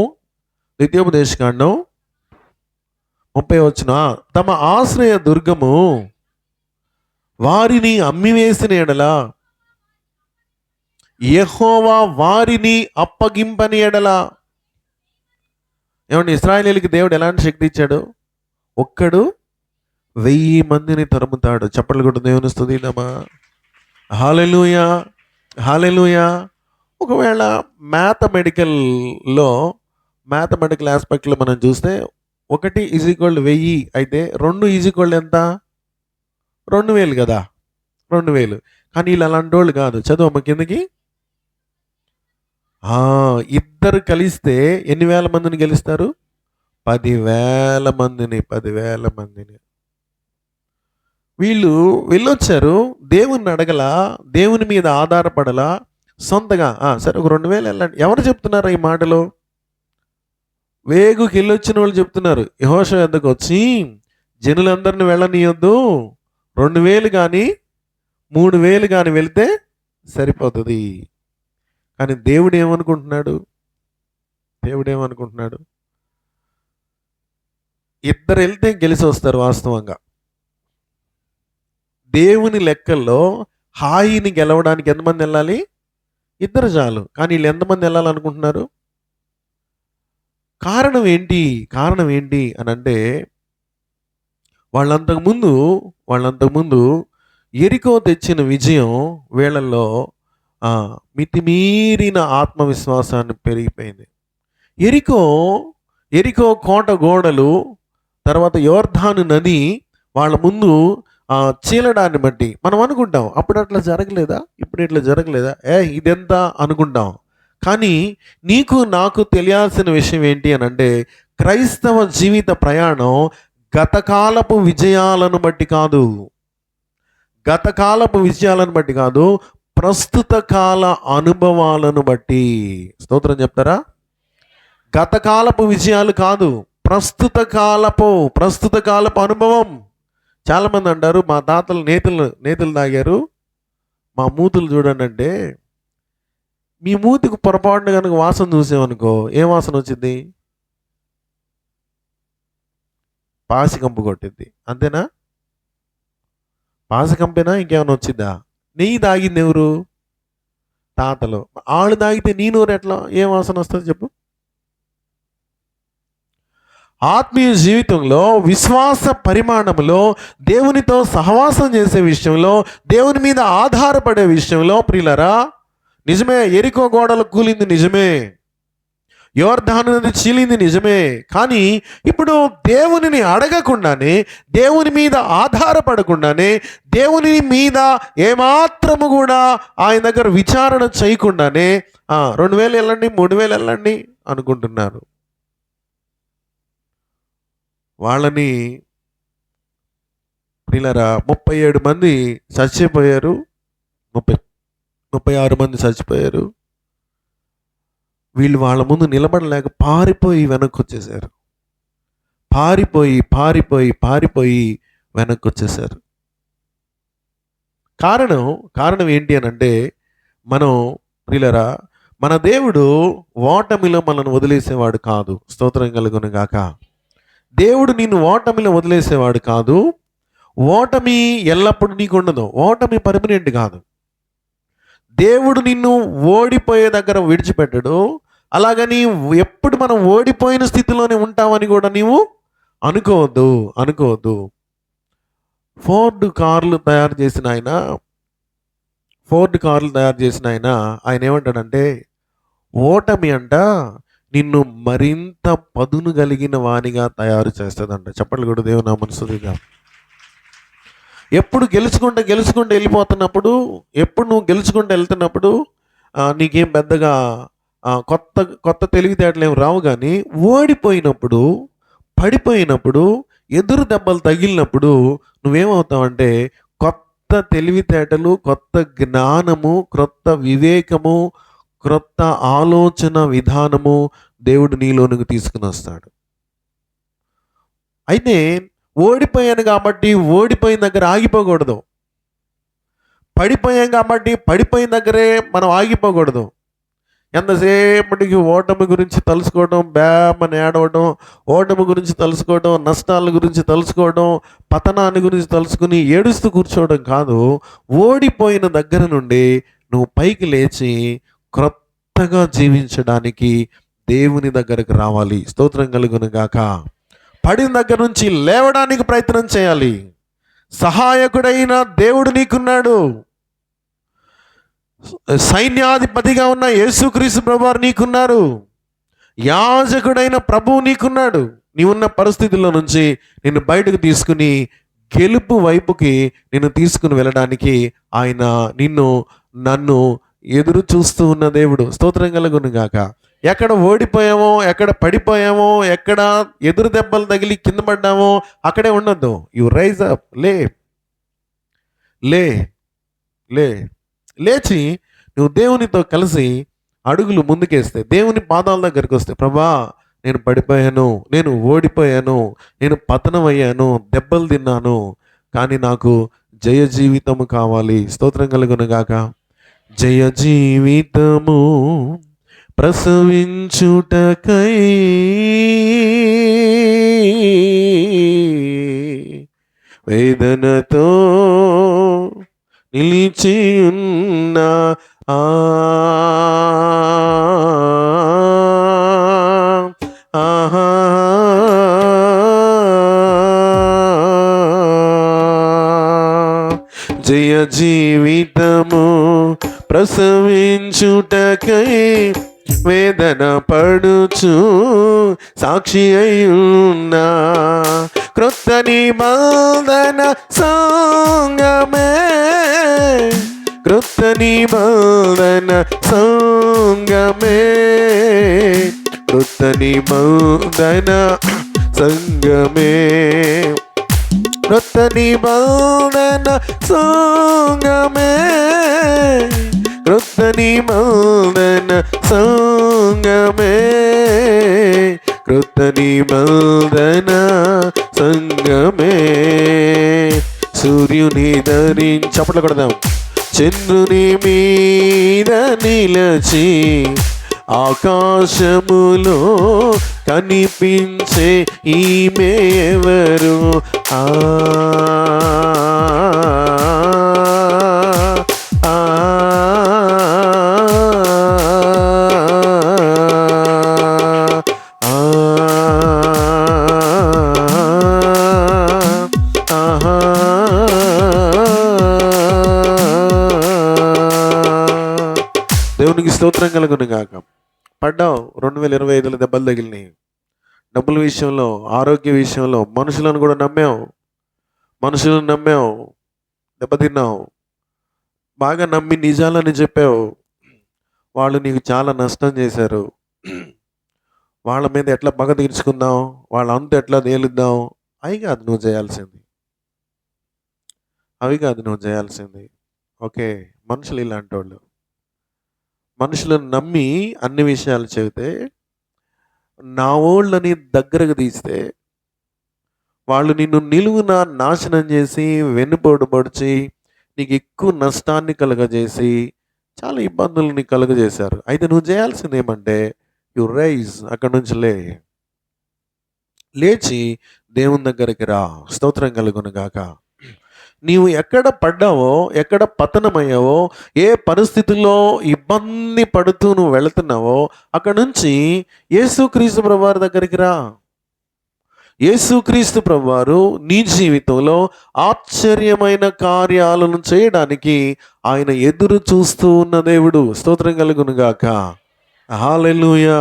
Speaker 1: ద్వితీయోపదేశకాండం 30వ వచనం, తమ ఆశ్రయ దుర్గము వారిని అమ్మివేసిన ఎడల యెహోవా వారిని అప్పగింపని ఎడల. ఏమంటే ఇశ్రాయేలీయులకి దేవుడు ఎలాంటి శక్తి ఇచ్చాడు? ఒక్కడు 1000 మందిని తరుముతాడు. చప్పట్లు కొట్టు దేవుని స్తుతిద్దామా? హల్లెలూయా, హల్లెలూయా. ఒకవేళ మ్యాథమెటికల్ ఆస్పెక్ట్లో మనం చూస్తే 1 = 1000 అయితే 2 = ఎంత? 2000 కదా, 2000. కానీ వీళ్ళు అలాంటి వాళ్ళు కాదు. చదువు కిందకి. ఇద్దరు కలిస్తే ఎన్ని వేల మందిని గెలుస్తారు? 10,000 మందిని. 10,000 మందిని. వీళ్ళు వెళ్ళొచ్చారు, దేవుణ్ణి అడగలా, దేవుని మీద ఆధారపడలా, సొంతగా సరే ఒక 2000 వెళ్ళండి. ఎవరు చెప్తున్నారు ఈ మాటలు? వేగుకి వెళ్ళొచ్చిన వాళ్ళు చెప్తున్నారు. యెహోషువ యొద్దకు వచ్చి జనులందరిని వెళ్ళనీయొద్దు, 2000 కానీ 3000 కానీ వెళ్తే సరిపోతుంది. కానీ దేవుడు ఏమనుకుంటున్నాడు? ఇద్దరు వెళ్తే గెలిచి వస్తారు. వాస్తవంగా దేవుని లెక్కల్లో హాయిని గెలవడానికి ఎంతమంది వెళ్ళాలి? ఇద్దరు చాలు. కానీ వీళ్ళు ఎంతమంది వెళ్ళాలనుకుంటున్నారు? కారణం ఏంటి అని అంటే, వాళ్ళంతకుముందు ఎరికో తెచ్చిన విజయం వీళ్ళల్లో మితిమీరిన ఆత్మవిశ్వాసాన్ని పెరిగిపోయింది. ఎరికో కోట గోడలు, తర్వాత యోర్దాను నది వాళ్ళ ముందు చీలడాన్ని బట్టి మనం అనుకుంటాం, అప్పుడు అట్లా జరగలేదా, ఇప్పుడు ఇట్లా జరగలేదా, ఇదెంత అనుకుంటాం. కానీ నీకు నాకు తెలియాల్సిన విషయం ఏంటి అని అంటే, క్రైస్తవ జీవిత ప్రయాణం గతకాలపు విజయాలను బట్టి కాదు, ప్రస్తుత కాల అనుభవాలను బట్టి. స్తోత్రం చెప్తారా? గతకాలపు విజయాలు కాదు, ప్రస్తుత కాలపు అనుభవం. చాలామంది అంటారు, మా తాతలు నేతలు తాగారు, మా మూతులు చూడండి అంటే, మీ మూతికి పొరపాటున కనుక వాసన చూసామనుకో, ఏం వాసన వచ్చింది? పాసికంపు కొట్టింది. అంతేనా? పాసికంపేనా, ఇంకేమైనా వచ్చిందా? నెయ్యి తాగింది ఎవరు? తాతలు. వాళ్ళు తాగితే నీ నోరు ఎట్లా, ఏం వాసన వస్తుంది చెప్పు? ఆత్మీయ జీవితంలో, విశ్వాస పరిమాణంలో, దేవునితో సహవాసం చేసే విషయంలో, దేవుని మీద ఆధారపడే విషయంలో ప్రియులరా, నిజమే, ఎరికో గోడలు కూలింది నిజమే, యోర్దాను నది చీలింది నిజమే. కానీ ఇప్పుడు దేవునిని అడగకుండానే, దేవుని మీద ఆధారపడకుండానే, దేవుని మీద ఏమాత్రము కూడా ఆయన దగ్గర విచారణ చేయకుండానే 2000 వెళ్ళండి, 3000 వెళ్ళండి అనుకుంటున్నారు. వాళ్ళని ప్రియులరా 37 మంది చచ్చిపోయారు, 36 మంది చచ్చిపోయారు. వీళ్ళు వాళ్ళ ముందు నిలబడలేక పారిపోయి వెనక్కి వచ్చేసారు. పారిపోయి పారిపోయి పారిపోయి వెనక్కి వచ్చేసారు. కారణం ఏంటి అని అంటే, మనం ప్రియులరా, మన దేవుడు ఓటమిలో మనల్ని వదిలేసేవాడు కాదు. స్తోత్రం కలుగును గాక. దేవుడు నిన్ను ఓటమిలో వదిలేసేవాడు కాదు. ఓటమి ఎల్లప్పుడూ నీకు ఉండదు. ఓటమి పర్మనెంట్ కాదు. దేవుడు నిన్ను ఓడిపోయే దగ్గర విడిచిపెట్టడు. అలాగని ఎప్పుడు మనం ఓడిపోయిన స్థితిలోనే ఉంటామని కూడా నీవు అనుకోవద్దు. ఫోర్డ్ కార్లు తయారు చేసిన ఆయన ఏమంటాడంటే, ఓటమి అంట నిన్ను మరింత పదును కలిగిన వానిగా తయారు చేస్తుందంట. చెప్పట్లు కూడా దేవుని నామమున స్తుతిద్దాం. ఎప్పుడు గెలుచుకుంటూ వెళ్ళిపోతున్నప్పుడు, ఎప్పుడు నువ్వు గెలుచుకుంటూ వెళ్తున్నప్పుడు నీకేం పెద్దగా కొత్త తెలివితేటలు ఏమి రావు. కానీ ఓడిపోయినప్పుడు, పడిపోయినప్పుడు, ఎదురు దెబ్బలు తగిలినప్పుడు నువ్వేమవుతావంటే కొత్త తెలివితేటలు, కొత్త జ్ఞానము, క్రొత్త వివేకము, క్రొత్త ఆలోచన విధానము దేవుడు నీలోనికి తీసుకుని వస్తాడు. అయితే ఓడిపోయాను కాబట్టి ఓడిపోయిన దగ్గర ఆగిపోకూడదు. పడిపోయాం కాబట్టి పడిపోయిన దగ్గరే మనం ఆగిపోకూడదు. ఎంతసేపటికి ఓటమి గురించి తలుసుకోవడం, బ్యామని ఏడవడం, ఓటమి గురించి తలుసుకోవడం, నష్టాల గురించి తలుసుకోవడం, పతనాన్ని గురించి తలుసుకుని ఏడుస్తూ కూర్చోవడం కాదు. ఓడిపోయిన దగ్గర నుండి నువ్వు పైకి లేచి క్రొత్తగా జీవించడానికి దేవుని దగ్గరకు రావాలి. స్తోత్రం కలుగును గాక. పడిన దగ్గర నుంచి లేవడానికి ప్రయత్నం చేయాలి. సహాయకుడైన దేవుడు నీకున్నాడు. సైన్యాధిపతిగా ఉన్న యేసుక్రీస్తు ప్రభువారు నీకున్నారు. యాజకుడైన ప్రభువు నీకున్నాడు. నీవున్న పరిస్థితుల్లో నుంచి నిన్ను బయటకు తీసుకుని గెలుపు వైపుకి నిన్ను తీసుకుని వెళ్ళడానికి ఆయన నన్ను ఎదురు చూస్తూ ఉన్న దేవుడు. స్తోత్రం కలుగును గాక. ఎక్కడ ఓడిపోయామో, ఎక్కడ పడిపోయామో, ఎక్కడ ఎదురు దెబ్బలు తగిలి కింద పడ్డామో అక్కడే ఉండొద్దు. You rise up. లేచి నువ్వు దేవునితో కలిసి అడుగులు ముందుకేస్తే, దేవుని పాదాల దగ్గరికి వస్తే, ప్రభా నేను పడిపోయాను, నేను ఓడిపోయాను, నేను పతనమయ్యాను, దెబ్బలు తిన్నాను, కానీ నాకు జయ జీవితము కావాలి. స్తోత్రం కలుగును గాక. జయ జీవితము ప్రసవించుటకై వేదనతో నిలిచి ఉన్న జయ జీవితము ప్రసవించుటకై వేదన పడుచు సాక్షి అయ్యున్నా క్రొత్త నిబంధన సంగమే, క్రొత్త నిబంధన సంగమే, క్రొత్త నిబంధన సంగమే, క్రొత్త నిబంధన సంగమే, క్రొత్త నిబంధన సంగమే, క్రొత్త నిబంధన సంగమే. సూర్యుని చప్పట్లు కొడదాం. చంద్రుని మీద నిలచి ఆకాశములో కనిపించే ఈమె ఎవరు? దేవునికి స్తోత్రం కలుగును గాక. పడ్డావు. 2025లో దెబ్బలు తగిలినాయి. డబ్బుల విషయంలో, ఆరోగ్య విషయంలో, మనుషులను కూడా నమ్మావు, దెబ్బతిన్నావు. బాగా నమ్మి నిజాలని చెప్పావు. వాళ్ళు నీకు చాలా నష్టం చేశారు. వాళ్ళ మీద ఎట్లా పగ తీర్చుకుందాం, వాళ్ళ అంత ఎట్లా తేలుద్దాం, అవి కాదు నువ్వు చేయాల్సింది. ఓకే, మనుషులు ఇలాంటి వాళ్ళు. మనుషులను నమ్మి అన్ని విషయాలు చెబితే, నా ఓళ్ళని దగ్గరకు తీస్తే వాళ్ళు నిన్ను నిలువున నాశనం చేసి, వెన్నుపోటు పొడిచి, నీకు ఎక్కువ నష్టాన్ని కలుగజేసి, చాలా ఇబ్బందులు నీకు కలుగజేశారు. అయితే నువ్వు చేయాల్సిందేమంటే, యు రైజ్, అక్కడి నుంచి లేచి దేవుని దగ్గరికి రా. స్తోత్రం కలుగును గాక. నీవు ఎక్కడ పడ్డావో, ఎక్కడ పతనమయ్యావో, ఏ పరిస్థితుల్లో ఇబ్బంది పడుతూ నువ్వు వెళుతున్నావో, అక్కడ నుంచి యేసుక్రీస్తు ప్రభువారి దగ్గరికి రా. యేసుక్రీస్తు ప్రభువారు నీ జీవితంలో ఆశ్చర్యమైన కార్యాలను చేయడానికి ఆయన ఎదురు చూస్తూ ఉన్న దేవుడు. స్తోత్రం కలుగును గాక. హల్లెలూయా.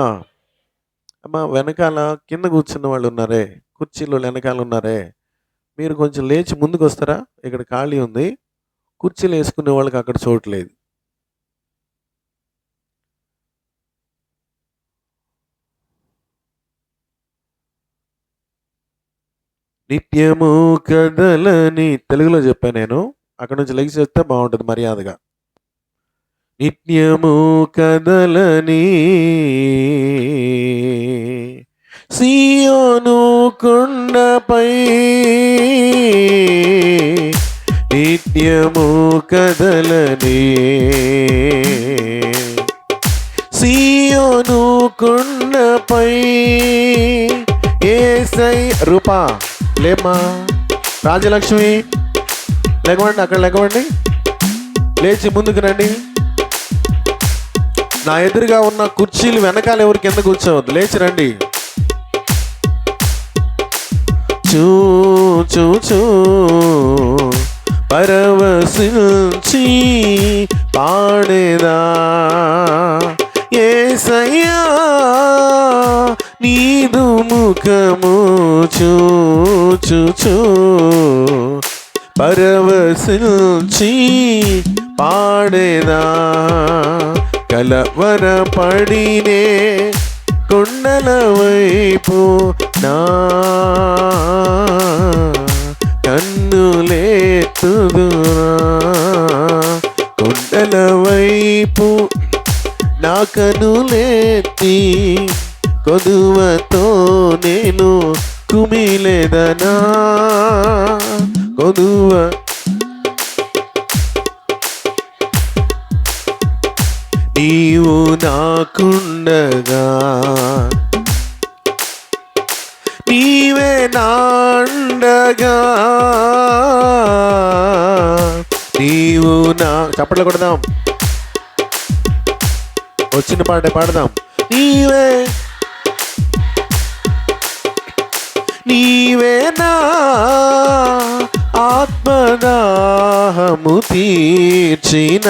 Speaker 1: అమ్మా, వెనకాల కింద కూర్చున్న వాళ్ళు ఉన్నారే, కుర్చీలో వెనకాల ఉన్నారే, మీరు కొంచెం లేచి ముందుకు వస్తారా? ఇక్కడ ఖాళీ ఉంది. కుర్చీలు వేసుకునే వాళ్ళకి అక్కడ చోట్లేదు. నిత్యము కదలని తెలుగులో చెప్పాను నేను. అక్కడ నుంచి లెగిసి వస్తే బాగుంటుంది మర్యాదగా. నిత్యము కదలని సియోను కొండపై, నిత్యము కదలని సియోను కొండపై, యేసై రూపా లేమ్మా, రాజలక్ష్మి లేకవండి, అక్కడ లేకవండి, లేచి ముందుకు రండి. నా ఎదురుగా ఉన్న కుర్చీలు వెనకాల ఎవరు కింద కూర్చోవద్దు, లేచి రండి. చూ చూ చూ పరవశించి పాడేదా యేసయ్యా నీదు ముఖము చూచు పరవశించి పాడేదా. కలవర పడినే కొండల వైపు నా కన్నులెత్తుదురా, కొండల వైపు నా కన్నులెత్తి కొదువతో నేను కుమిలెదనా. కొదువ నీవు నాకుండగా, నీవే నాండగా, నీవు నా చప్పట్లు కొడదాం, వచ్చిన పాట పాడదాం. నీవే నీవే నా ఆత్మదాహము తీర్చిన,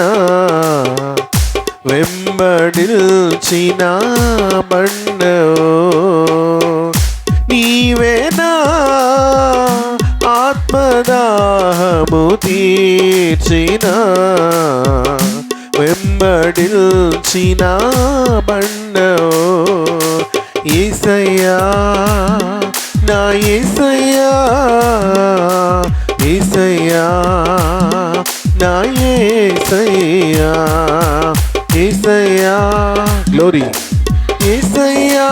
Speaker 1: వెంబడిల్చిన బండవో, నీవే నా ఆత్మదాహము తీర్చిన, వెంబడిల్చిన బండవో. యేసయ్యా నా యేసయ్యా, యేసయ్యా నా యేసయ్యా, యేసయ్యా గ్లోరీ, యేసయ్యా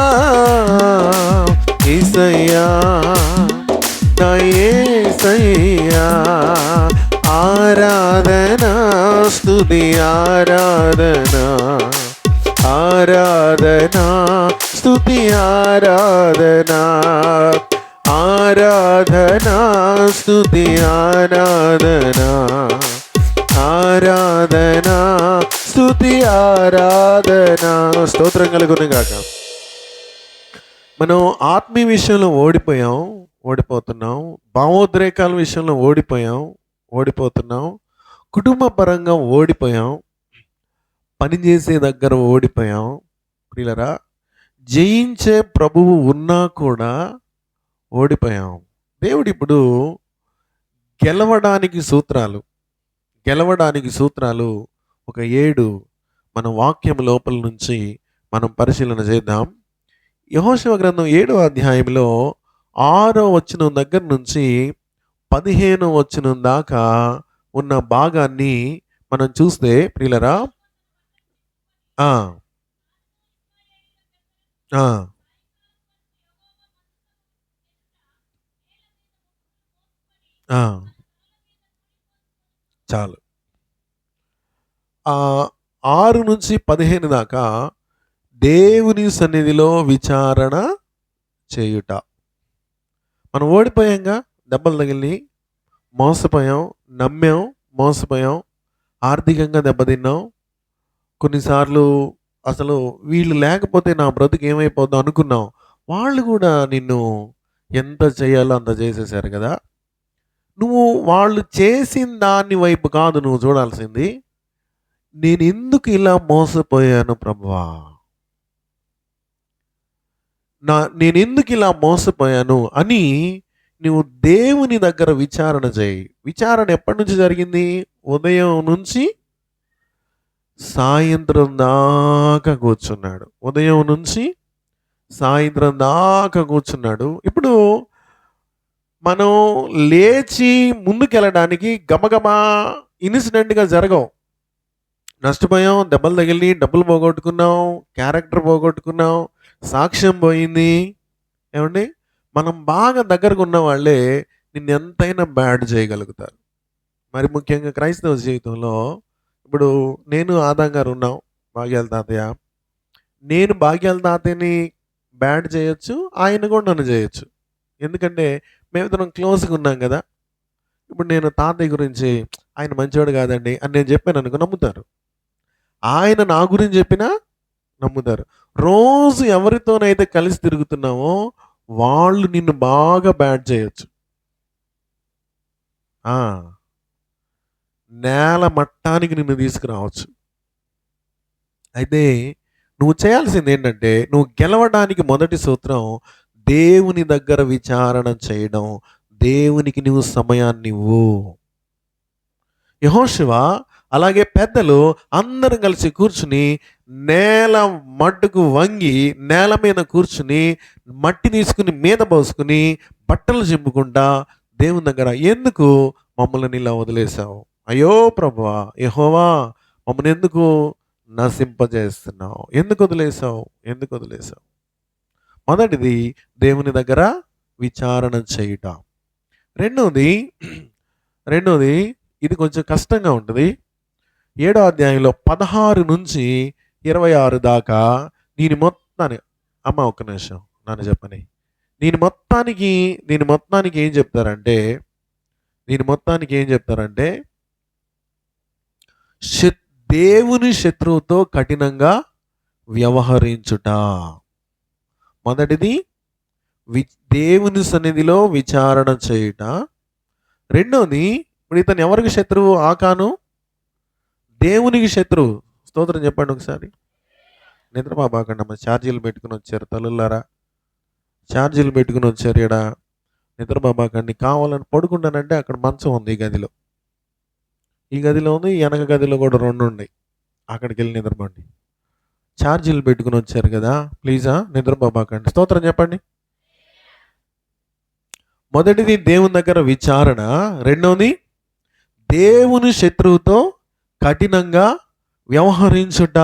Speaker 1: యేసయ్యా నా యేసయ్యా. ఆరాధనా స్తుతి ఆరాధనా, ఆరాధనా స్తుతి ఆరాధనా, ఆరాధనా స్తుతి ఆరాధనా, ఆరాధనా స్తుతి ఆరాధనా. స్తోత్రం కలుగును గాక. మనం ఆత్మీయ విషయంలో ఓడిపోతున్నాం, భావోద్రేకాల విషయంలో ఓడిపోతున్నాం, కుటుంబ పరంగా ఓడిపోయాం, పనిచేసే దగ్గర ఓడిపోయాం. ప్రియులరా, జయించే ప్రభువు ఉన్నా కూడా ఓడిపోయాం. దేవుడు ఇప్పుడు గెలవడానికి సూత్రాలు ఒక 7 మన వాక్యం లోపల నుంచి మనం పరిశీలన చేద్దాం. యెహోషువ గ్రంథం 7వ అధ్యాయంలో 6వ వచనం దగ్గర నుంచి 15వ వచనం దాకా ఉన్న భాగాన్ని మనం చూస్తే ప్రియులరా, ఆ ఆ ఆ! చాలు. 6-15 దాకా దేవుని సన్నిధిలో విచారణ చేయుట. మనం ఓడిపోయాంగా, దెబ్బలు తగిలినియి, మోసపోయాం, నమ్మాం, మోసపోయాం, ఆర్థికంగా దెబ్బతిన్నాం. కొన్నిసార్లు అసలు వీళ్ళు లేకపోతే నా బ్రతుకు ఏమైపోద్దో అనుకున్నాం. వాళ్ళు కూడా నిన్ను ఎంత చేయాలో అంత చేసేసారు కదా! నువ్వు వాళ్ళు చేసిన దాని వైపు కాదు నువ్వు చూడాల్సింది. నేనెందుకు ఇలా మోసపోయాను ప్రభువా? నేనెందుకు ఇలా మోసపోయాను అని నువ్వు దేవుని దగ్గర విచారణ చేయి. విచారణ ఎప్పటి నుంచి జరిగింది? ఉదయం నుంచి సాయంత్రం దాకా కూర్చున్నాడు. ఉదయం నుంచి సాయంత్రం దాకా కూర్చున్నాడు. ఇప్పుడు మనం లేచి ముందుకెళ్ళడానికి గబగబా ఇన్సిడెంట్‌గా జరగవు. నష్టపోయాం, దెబ్బలు తగిలినియి, డబ్బులు పోగొట్టుకున్నాం, క్యారెక్టర్ పోగొట్టుకున్నాం, సాక్ష్యం పోయింది. ఏవండీ? మనం బాగా దగ్గరగున్న వాళ్ళే నిన్నెంతైనా బ్యాడ్ చేయగలుగుతారు. మరి ముఖ్యంగా క్రైస్తవ జీవితంలో ఇప్పుడు నేను, ఆదాం గారు ఉన్నాం. భాగ్యాల తాతయ్య. నేను భాగ్యాల తాతయ్యని బ్యాడ్ చేయొచ్చు. ఆయన కూడా నన్ను చేయొచ్చు. ఎందుకంటే మేమిద్దరం క్లోజ్‌గా ఉన్నాం గదా! ఇప్పుడు నేను తాతయ్య గురించి ఆయన మంచోడు కాదండి అని నేను చెప్పాననుకో నమ్ముతారు. ఆయన నా గురించి చెప్పినా నమ్ముతారు. రోజు ఎవరితోనైతే కలిసి తిరుగుతున్నామో వాళ్ళు నిన్ను బాగా బ్యాడ్ చేయొచ్చు. ఆ! నేల మట్టానికి నిన్ను తీసుకురావచ్చు. అయితే నువ్వు చేయాల్సిందేంటంటే, నువ్వు గెలవడానికి మొదటి సూత్రం దేవుని దగ్గర విచారణ చేయడం. దేవునికి నువ్వు సమయాన్నివ్వు. యెహోషువ అలాగే పెద్దలు అందరం కలిసి కూర్చుని నేల మట్టుకు వంగి నేల మీద కూర్చుని మట్టి తీసుకుని మీద పోసుకుని బట్టలు చింపుకుంటా దేవుని దగ్గర ఎందుకు మమ్మల్ని ఇలా వదిలేసావు? అయ్యో ప్రభువా, యెహోవా, మమ్మల్ని ఎందుకు నశింపజేస్తున్నావు? ఎందుకు వదిలేసావు? ఎందుకు వదిలేసావు? మొదటిది దేవుని దగ్గర విచారణ చేయుట. రెండోది రెండోది ఇది కొంచెం కష్టంగా ఉంటుంది. 7వ అధ్యాయంలో 16-26 దాకా దీని మొత్తాన్ని అమ్మ ఒక్క నిమిషం నన్ను చెప్పని. దీని మొత్తానికి ఏం చెప్తారంటే దేవుని శత్రువుతో కఠినంగా వ్యవహరించుట. మొదటిది దేవుని సన్నిధిలో విచారణ చేయుట. రెండోది, ఇప్పుడు ఇతను ఎవరికి శత్రువు? ఆకాను దేవునికి శత్రువు. స్తోత్రం చెప్పండి ఒకసారి. నిద్రపోబాకండి అమ్మ. ఛార్జీలు పెట్టుకుని వచ్చారు తల్లులారా, ఛార్జీలు పెట్టుకుని వచ్చారు. ఇక్కడ నిద్రపోబాకండి. కావాలని పడుకుంటానంటే అక్కడ మంచం ఉంది ఈ గదిలో ఉంది, వెనక గదిలో కూడా 2 ఉన్నాయి. అక్కడికి వెళ్ళి నిద్రపోండి. ఛార్జీలు పెట్టుకుని వచ్చారు కదా, ప్లీజా నిద్రపోబాకండి. స్తోత్రం చెప్పండి. మొదటిది దేవుని దగ్గర విచారణ. రెండోది దేవుని శత్రువుతో కఠినంగా వ్యవహరించుట.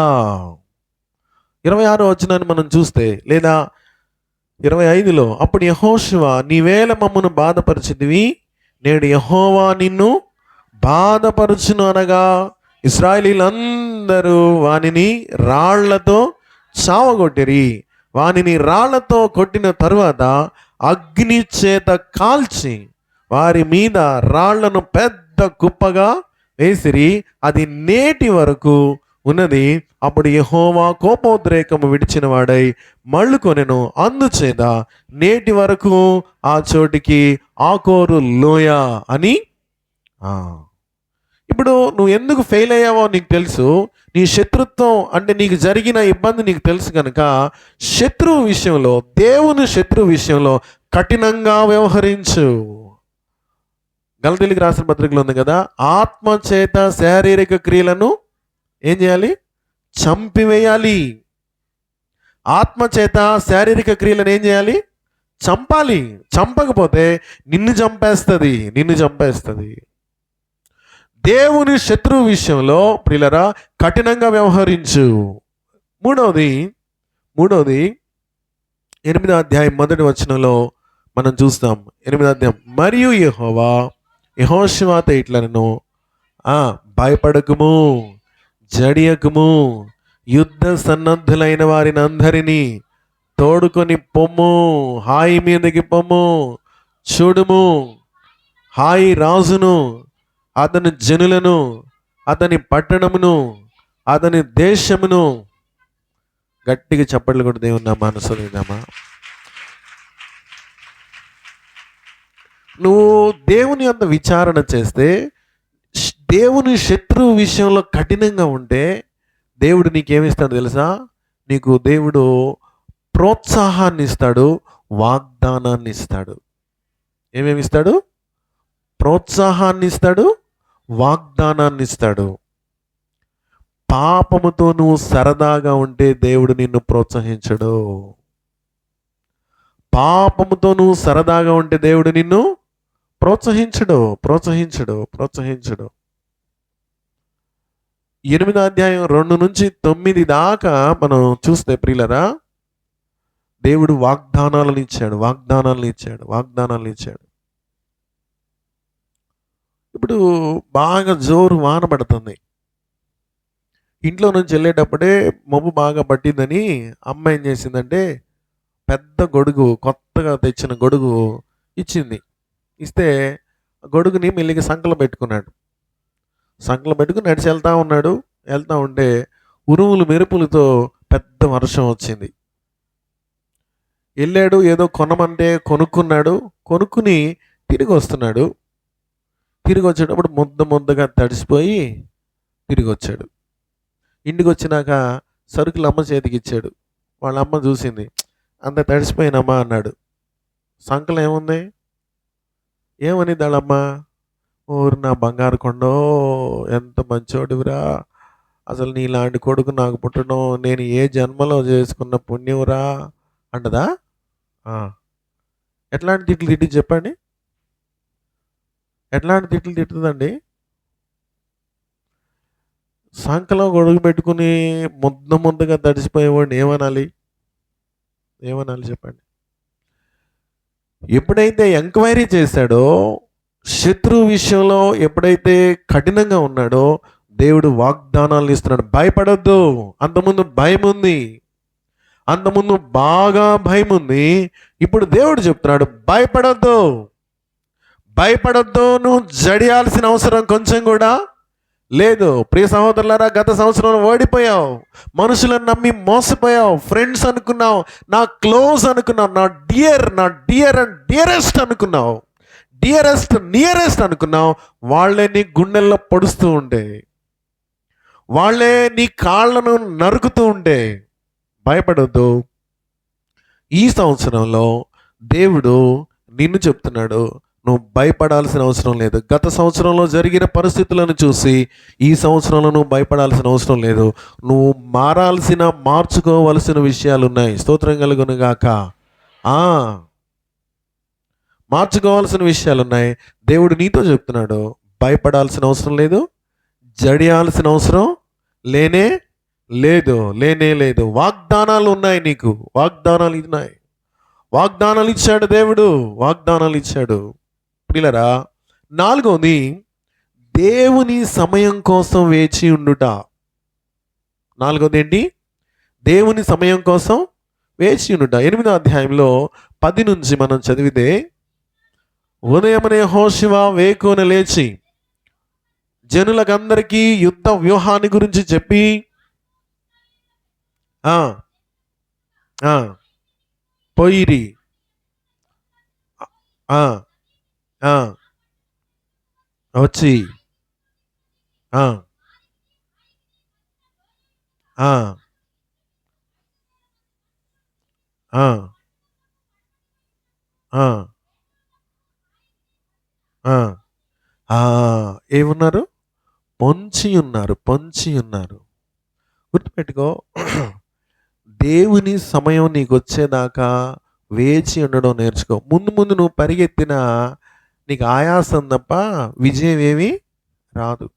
Speaker 1: 26వ వచనాన్ని మనం చూస్తే, లేదా 25లో, అప్పుడు యెహోషువ నీవేళ మమ్మను బాధపరిచితివి, నేడు యెహోవా నిన్ను బాధపరుచును అనగా ఇశ్రాయేలీయులందరూ వానిని రాళ్లతో చావగొట్టిరి. వానిని రాళ్లతో కొట్టిన తరువాత అగ్ని చేత కాల్చి వారి మీద రాళ్లను పెద్ద కుప్పగా వేసిరి. అది నేటి వరకు ఉన్నది. అప్పుడు యెహోవా కోపోద్రేకము విడిచిన వాడై మళ్ళుకొనెను. అందుచేత నేటి వరకు ఆ చోటికి ఆకోరు లోయ అని. ఇప్పుడు నువ్వు ఎందుకు ఫెయిల్ అయ్యావో నీకు తెలుసు. నీ శత్రుత్వం అంటే నీకు జరిగిన ఇబ్బంది నీకు తెలుసు కనుక శత్రువు విషయంలో, దేవుని శత్రువు విషయంలో కఠినంగా వ్యవహరించు. గలతీయులకు రాసిన పత్రికలో ఉంది కదా, ఆత్మ చేత శారీరక క్రియలను ఏం చేయాలి? చంపివేయాలి. ఆత్మ చేత శారీరక క్రియలను ఏం చేయాలి? చంపాలి. చంపకపోతే నిన్ను చంపేస్తుంది. దేవుని శత్రువు విషయంలో ప్రియులరా కఠినంగా వ్యవహరించు. మూడవది 8వ అధ్యాయం మొదటి వచనంలో మనం చూస్తాం. 8వ అధ్యాయం, మరియు యెహోవా యెహోషువతో ఇట్లనెను, భయపడకుము, జడియకుము, యుద్ధ సన్నద్ధులైన వారిని అందరినీ తోడుకొని పొమ్ము, హాయి మీదకి పొమ్ము, చూడుము, హాయి రాజును, అతని జనులను, అతని పట్టణమును, అతని దేశమును. గట్టిగా చప్పట్లు కూడా దేవుని నామాన్ని స్తుతిద్దామా. నువ్వు దేవుని అంత విచారణ చేస్తే, దేవుని శత్రువు విషయంలో కఠినంగా ఉంటే దేవుడు నీకేమిస్తాడు తెలుసా? నీకు దేవుడు ప్రోత్సాహాన్ని ఇస్తాడు, వాగ్దానాన్ని ఇస్తాడు. ఏమేమి ఇస్తాడు? ప్రోత్సాహాన్ని ఇస్తాడు, వాగ్దానాన్ని ఇస్తాడు. పాపముతో నువ్వు సరదాగా ఉంటే దేవుడు నిన్ను ప్రోత్సహించడు. పాపముతో నువ్వు సరదాగా ఉంటే దేవుడు నిన్ను ప్రోత్సహించడు. 8వ అధ్యాయం 2 నుంచి 9 దాకా మనం చూస్తే ప్రియులరా, దేవుడు వాగ్దానాలను ఇచ్చాడు. ఇప్పుడు బాగా జోరు వాన పడుతుంది. ఇంట్లో నుంచి వెళ్ళేటప్పుడే మబ్బు బాగా పట్టిందని అమ్మ ఏం చేసిందంటే పెద్ద గొడుగు, కొత్తగా తెచ్చిన గొడుగు ఇచ్చింది. ఇస్తే గొడుగుని మెల్లిగా సంకలో పెట్టుకున్నాడు. సంకలో పెట్టుకుని నడిచి వెళ్తా ఉంటే ఉరుములు మెరుపులతో పెద్ద వర్షం వచ్చింది. వెళ్ళాడు, ఏదో కొనమంటే కొనుక్కుని తిరిగి వస్తున్నాడు. తిరిగి వచ్చేటప్పుడు ముద్దగా తడిసిపోయి తిరిగి వచ్చాడు. ఇంటికి వచ్చినాక సరుకులు అమ్మ చేతికి ఇచ్చాడు. వాళ్ళ అమ్మ చూసింది, అంత తడిసిపోయినమ్మా అన్నాడు. సంకలం ఏముంది? ఏమని వాళ్ళమ్మ, ఓరు నా బంగారు కొండో, ఎంత మంచోడివిరా, అసలు నీలాంటి కొడుకు నాకు పుట్టడం నేను ఏ జన్మలో చేసుకున్న పుణ్యంరా అంటదా? ఎట్లాంటి తిట్లు తిట్టి చెప్పండి, ఎట్లాంటి తిట్లు తిట్టుదండి? సంకలో గొడుగు పెట్టుకుని ముద్దగా తడిసిపోయేవాడిని ఏమనాలి చెప్పండి? ఎప్పుడైతే ఎంక్వైరీ చేశాడో, శత్రువు విషయంలో ఎప్పుడైతే కఠినంగా ఉన్నాడో, దేవుడు వాగ్దానాలు ఇస్తున్నాడు. భయపడొద్దు. అంతకుముందు భయం ఉంది, అంతకుముందు బాగా భయం ఉంది. ఇప్పుడు దేవుడు చెప్తున్నాడు, భయపడొద్దు. నువ్వు జడియాల్సిన అవసరం కొంచెం కూడా లేదు. ప్రియ సహోదరులారా, గత సంవత్సరంలో ఓడిపోయావు, మనుషులను నమ్మి మోసపోయావు, ఫ్రెండ్స్ అనుకున్నావు, నా క్లోజ్ అనుకున్నావు, నా డియర్ అండ్ డియరెస్ట్ అనుకున్నావు, నియరెస్ట్ అనుకున్నావు. వాళ్ళే నీ గుండెల్లో పొడుస్తూ ఉంటే, వాళ్ళే నీ కాళ్ళను నరుకుతూ ఉంటే భయపడొద్దు. ఈ సంవత్సరంలో దేవుడు నిన్ను చెప్తున్నాడు, నువ్వు భయపడాల్సిన అవసరం లేదు. గత సంవత్సరంలో జరిగిన పరిస్థితులను చూసి ఈ సంవత్సరంలో నువ్వు భయపడాల్సిన అవసరం లేదు. నువ్వు మార్చుకోవలసిన విషయాలు ఉన్నాయి. స్తోత్రం కలుగును గాక. మార్చుకోవాల్సిన విషయాలు ఉన్నాయి. దేవుడు నీతో చెప్తున్నాడు, భయపడాల్సిన అవసరం లేదు, జడియాల్సిన అవసరం లేనే లేదు. వాగ్దానాలు ఉన్నాయి, నీకు వాగ్దానాలు ఉన్నాయి. వాగ్దానాలు ఇచ్చాడు దేవుడు, వాగ్దానాలు ఇచ్చాడు. ప్రియులరా, 4వది దేవుని సమయం కోసం వేచి ఉండుట. 4వది ఏంటి? దేవుని సమయం కోసం వేచి ఉండుట. 8వ అధ్యాయంలో 10 నుంచి మనం చదివితే, ఉదయమనే యెహోషువ వేకువన లేచి జనులకందరికీ యుద్ధ వ్యూహాన్ని గురించి చెప్పి పోయిరి, వచ్చి ఏమున్నారు? పొంచి ఉన్నారు. గుర్తుపెట్టుకో, దేవుని సమయం నీకు వచ్చేదాకా వేచి ఉండడం నేర్చుకో. ముందు నువ్వు పరిగెత్తినా నీకు ఆయాసం తప్ప విజయం ఏమీ రాదు.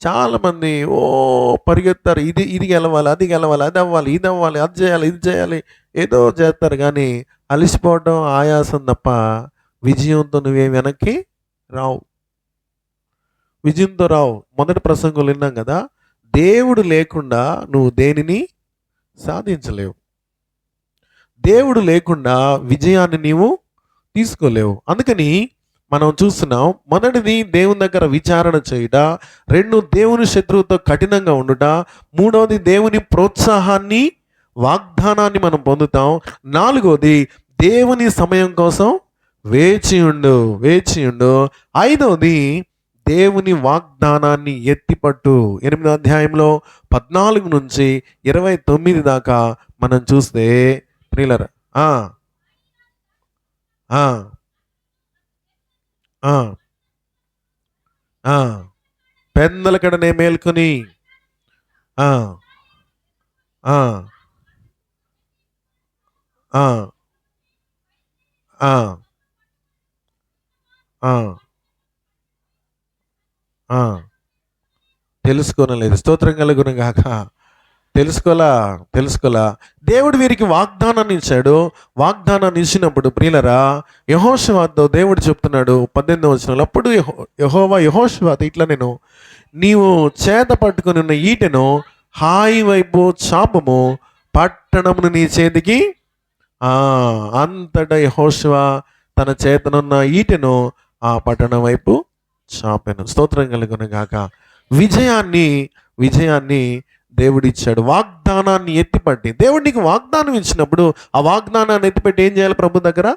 Speaker 1: చాలామంది పరిగెత్తారు, ఇది గెలవాలి, అది గెలవాలి, అది అవ్వాలి, ఇది అవ్వాలి, అది చేయాలి, ఏదో చేస్తారు. కానీ అలసిపోవడం, ఆయాసం తప్ప విజయంతో నువ్వేం వెనక్కి రావు. విజయంతో రావు. మొదటి ప్రసంగంలో విన్నాం కదా, దేవుడు లేకుండా నువ్వు దేనిని సాధించలేవు. దేవుడు లేకుండా విజయాన్ని నీవు తీసుకోలేవు. అందుకని మనం చూస్తున్నాం, మొదటిది దేవుని దగ్గర విచారణ చేయుట, 2 దేవుని శత్రువుతో కఠినంగా ఉండుట, 3వది దేవుని ప్రోత్సాహాన్ని, వాగ్దానాన్ని మనం పొందుతాం, 4వది దేవుని సమయం కోసం వేచి ఉండు, 5వది దేవుని వాగ్దానాన్ని ఎత్తిపట్టు. 8వ అధ్యాయంలో 14 నుంచి 29 దాకా మనం చూస్తే ప్రియులారా, ఆ ఆ ఆ ఆ పెందలకడనే మేల్కొని ఆ ఆ ఆ ఆ ఆ ఆ తెలుసుకోనలేదు. స్తోత్రం కలుగును గాక. తెలుసుకోలా. దేవుడు వీరికి వాగ్దానాన్ని ఇచ్చాడు. వాగ్దానాన్ని ఇచ్చినప్పుడు ప్రియులరా, యెహోషువతో దేవుడు చెప్తున్నాడు 18వ వచనంలో, అప్పుడు యెహోషువతో ఇట్లా, నేను నీవు చేత పట్టుకొని ఉన్న ఈటెను హాయి వైపు చాపము, పట్టణమును నీ చేతికి ఆ అంతటా యెహోషువ తన చేతనున్న ఈటెను ఆ పట్టణం వైపు చాపెను. స్తోత్రం కలుగును గాక. విజయాన్ని దేవుడిచ్చాడు. వాగ్దానాన్ని ఎత్తిపట్టి, దేవుడు నీకు వాగ్దానం ఇచ్చినప్పుడు ఆ వాగ్దానాన్ని ఎత్తిపెట్టి ఏం చేయాలి? ప్రభు దగ్గర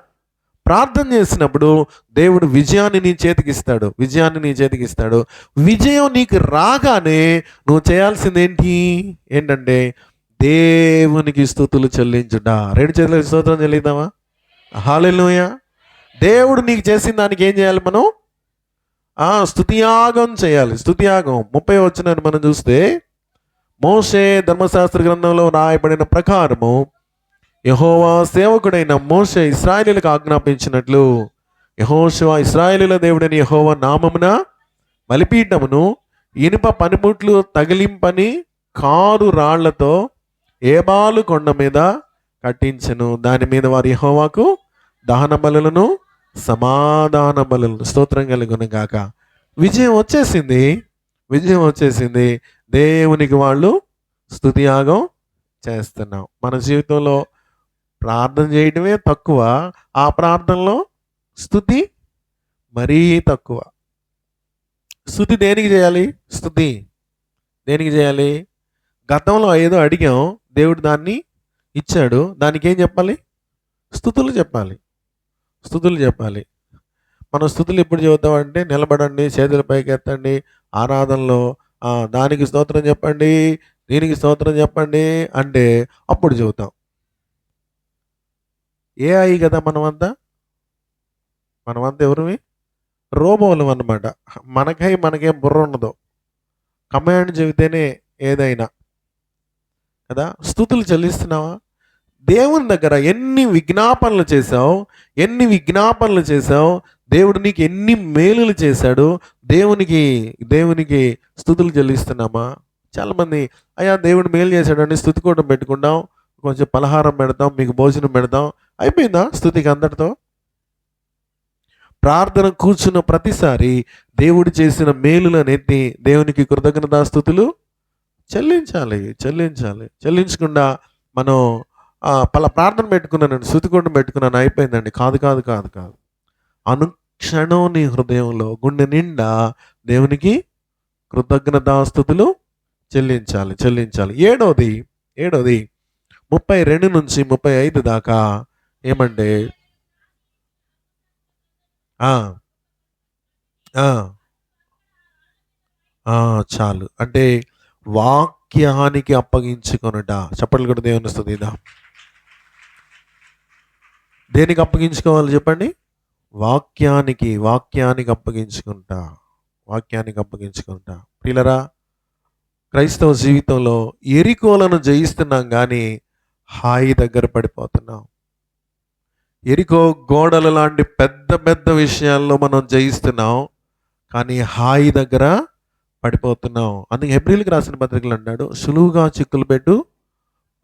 Speaker 1: ప్రార్థన చేసినప్పుడు దేవుడు విజయాన్ని నీ చేతికిస్తాడు. విజయం నీకు రాగానే నువ్వు చేయాల్సింది ఏంటంటే దేవునికి స్తుతులు చెల్లించుట. 2 చేతులకు స్తోత్రం చెల్లిద్దామా? హల్లెలూయా. దేవుడు నీకు చేసిన దానికి ఏం చేయాలి? మనం స్తుతియాగం చేయాలి. స్తుతియాగం 30వ వచనాన్ని మనం చూస్తే, మోషే ధర్మశాస్త్ర గ్రంథంలో రాయబడిన ప్రకారము యెహోవా సేవకుడైన మోషే ఇశ్రాయేలీయులకు ఆజ్ఞాపించినట్లు, యెహోషువ ఇశ్రాయేలీయుల దేవుడైన యెహోవా నామమున బలిపీఠమును ఇనుప పనిముట్లు తగిలింపని కారు రాళ్లతో ఏబాలు కొండ మీద కట్టించెను. దాని మీద వారు యెహోవాకు దహన బలులను, సమాధాన బలులను. స్తోత్రం కలుగును గాక. విజయం వచ్చేసింది. దేవునికి వాళ్ళు స్తుతియాగం చేస్తున్నాం. మన జీవితంలో ప్రార్థన చేయడమే తక్కువ, ఆ ప్రార్థనలో స్తుతి మరీ తక్కువ. స్తుతి దేనికి చేయాలి? గతంలో ఏదో అడిగాం, దేవుడు దాన్ని ఇచ్చాడు, దానికి ఏం చెప్పాలి? స్తుతులు చెప్పాలి. మనం స్తుతులు ఎప్పుడు చెబుతామంటే, నిలబడండి, చేతుల పైకి ఎత్తండి, ఆరాధనలో దానికి స్తోత్రం చెప్పండి, దీనికి స్తోత్రం చెప్పండి అంటే అప్పుడు చెబుతాం. ఏఐ కదా మనమంతా ఎవరివి? రోబోలం అన్నమాట. మనకేం బుర్ర ఉండదు. కమాండ్ చెబితేనే ఏదైనా కదా. స్తుతులు చెల్లిస్తున్నావా? దేవుని దగ్గర ఎన్ని విజ్ఞాపనలు చేశావు, దేవుడు నీకు ఎన్ని మేలులు చేశాడు, దేవునికి స్తుతులు చెల్లిస్తున్నామా? చాలామంది, అయ్యా దేవుడు మేలు చేశాడని స్తుతి కూటం పెట్టుకుంటాం, కొంచెం పలహారం పెడతాం, మీకు భోజనం పెడతాం, అయిపోయిందా స్తుతికి అందరితో? ప్రార్థన కూర్చున్న ప్రతిసారి దేవుడు చేసిన మేలులను ఎత్తి దేవునికి కృతజ్ఞతాస్తుతులు చెల్లించాలి. చెల్లించకుండా మనం ప్రార్థన పెట్టుకున్నానండి, స్తుతికుండం పెట్టుకున్నాను, అయిపోయిందండి. కాదు. అనుక్షణం నీ హృదయంలో, గుండె నిండా దేవునికి కృతజ్ఞతాస్తుతులు చెల్లించాలి. ఏడవది 32 నుంచి 35 దాకా ఏమంటే, చాలు అంటే వాక్యానికి అప్పగించుకొనుట. చప్పట్లు కూడా దేవుని స్తుతిద్దాం. దేనికి అప్పగించుకోవాలి చెప్పండి? వాక్యానికి అప్పగించుకుంటా. ప్రియులరా, క్రైస్తవ జీవితంలో ఎరికోలను జయిస్తున్నాం కానీ హాయి దగ్గర పడిపోతున్నాం. ఎరికో గోడల లాంటి పెద్ద విషయాల్లో మనం జయిస్తున్నాం, కానీ హాయి దగ్గర పడిపోతున్నాం. అందుకే హెబ్రీయులకు రాసిన పత్రికలు అన్నాడు, సులువుగా చిక్కులు పెట్టు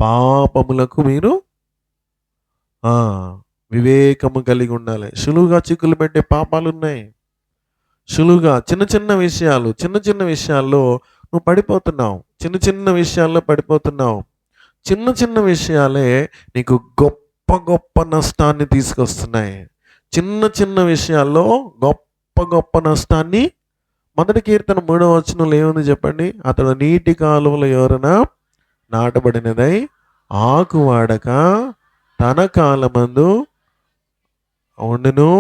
Speaker 1: పాపములకు మీరు వివేకము కలిగి ఉండాలి. సులువుగా చిక్కులు పెట్టే పాపాలు ఉన్నాయి. సులువుగా చిన్న చిన్న విషయాలు, చిన్న చిన్న విషయాల్లో నువ్వు పడిపోతున్నావు. చిన్న చిన్న విషయాల్లో పడిపోతున్నావు. చిన్న చిన్న విషయాలే నీకు గొప్ప గొప్ప నష్టాన్ని తీసుకొస్తున్నాయి. చిన్న చిన్న విషయాల్లో గొప్ప గొప్ప నష్టాన్ని. మొదటి కీర్తన 3వ వచనంలో ఏముంది చెప్పండి? అతడు నీటి కాలువల ఎవరైనా నాటబడినదై ఆకు వాడక తన కాలమందు ఉండును.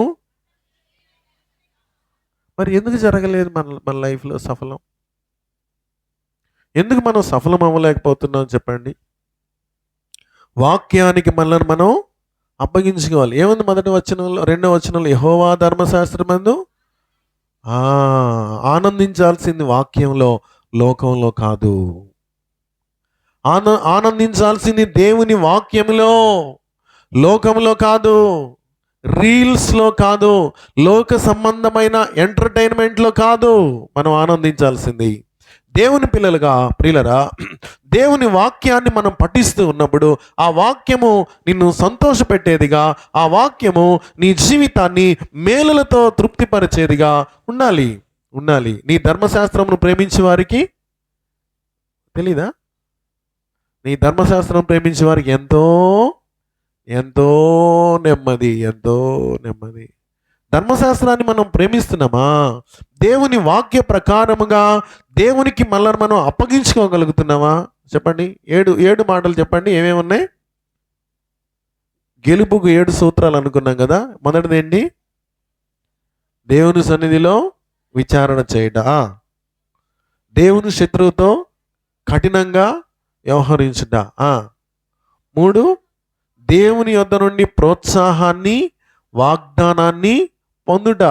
Speaker 1: మరి ఎందుకు జరగలేదు మన లైఫ్లో సఫలం? ఎందుకు మనం సఫలం అవ్వలేకపోతున్నాం చెప్పండి? వాక్యానికి మనల్ని మనం అప్పగించుకోవాలి. ఏముంది మొదటి వచనంలో? 2వ వచనంలో యెహోవా ధర్మశాస్త్రమందు ఆనందించాల్సింది వాక్యంలో, లోకంలో కాదు. ఆనందించాల్సింది దేవుని వాక్యంలో, లోకంలో కాదు. రీల్స్లో కాదు, లోక సంబంధమైన ఎంటర్టైన్మెంట్లో కాదు. మనం ఆనందించాల్సింది దేవుని ప్రియులరా, దేవుని వాక్యాన్ని మనం పఠిస్తూ ఉన్నప్పుడు ఆ వాక్యము నిన్ను సంతోషపెట్టేదిగా, ఆ వాక్యము నీ జీవితాన్ని మేలులతో తృప్తిపరిచేదిగా ఉండాలి. నీ ధర్మశాస్త్రమును ప్రేమించే వారికి తెలీదా? నీ ధర్మశాస్త్రం ప్రేమించే వారికి ఎంతో ఎంతో నెమ్మది, ఎంతో నెమ్మది. ధర్మశాస్త్రాన్ని మనం ప్రేమిస్తున్నామా? దేవుని వాక్య ప్రకారముగా దేవునికి మనల్ని మనం అప్పగించుకోగలుగుతున్నామా? చెప్పండి. 7 మాటలు చెప్పండి. ఏమేమి ఉన్నాయి? గెలుపుకు 7 సూత్రాలు అనుకున్నాం కదా. మొదటిది ఏంటి? దేవుని సన్నిధిలో విచారణ చేయుట. దేవుని శత్రువుతో కఠినంగా వ్యవహరించుట. 3, దేవుని యొద్ద నుండి ప్రోత్సాహాన్ని, వాగ్దానాన్ని పొందుట.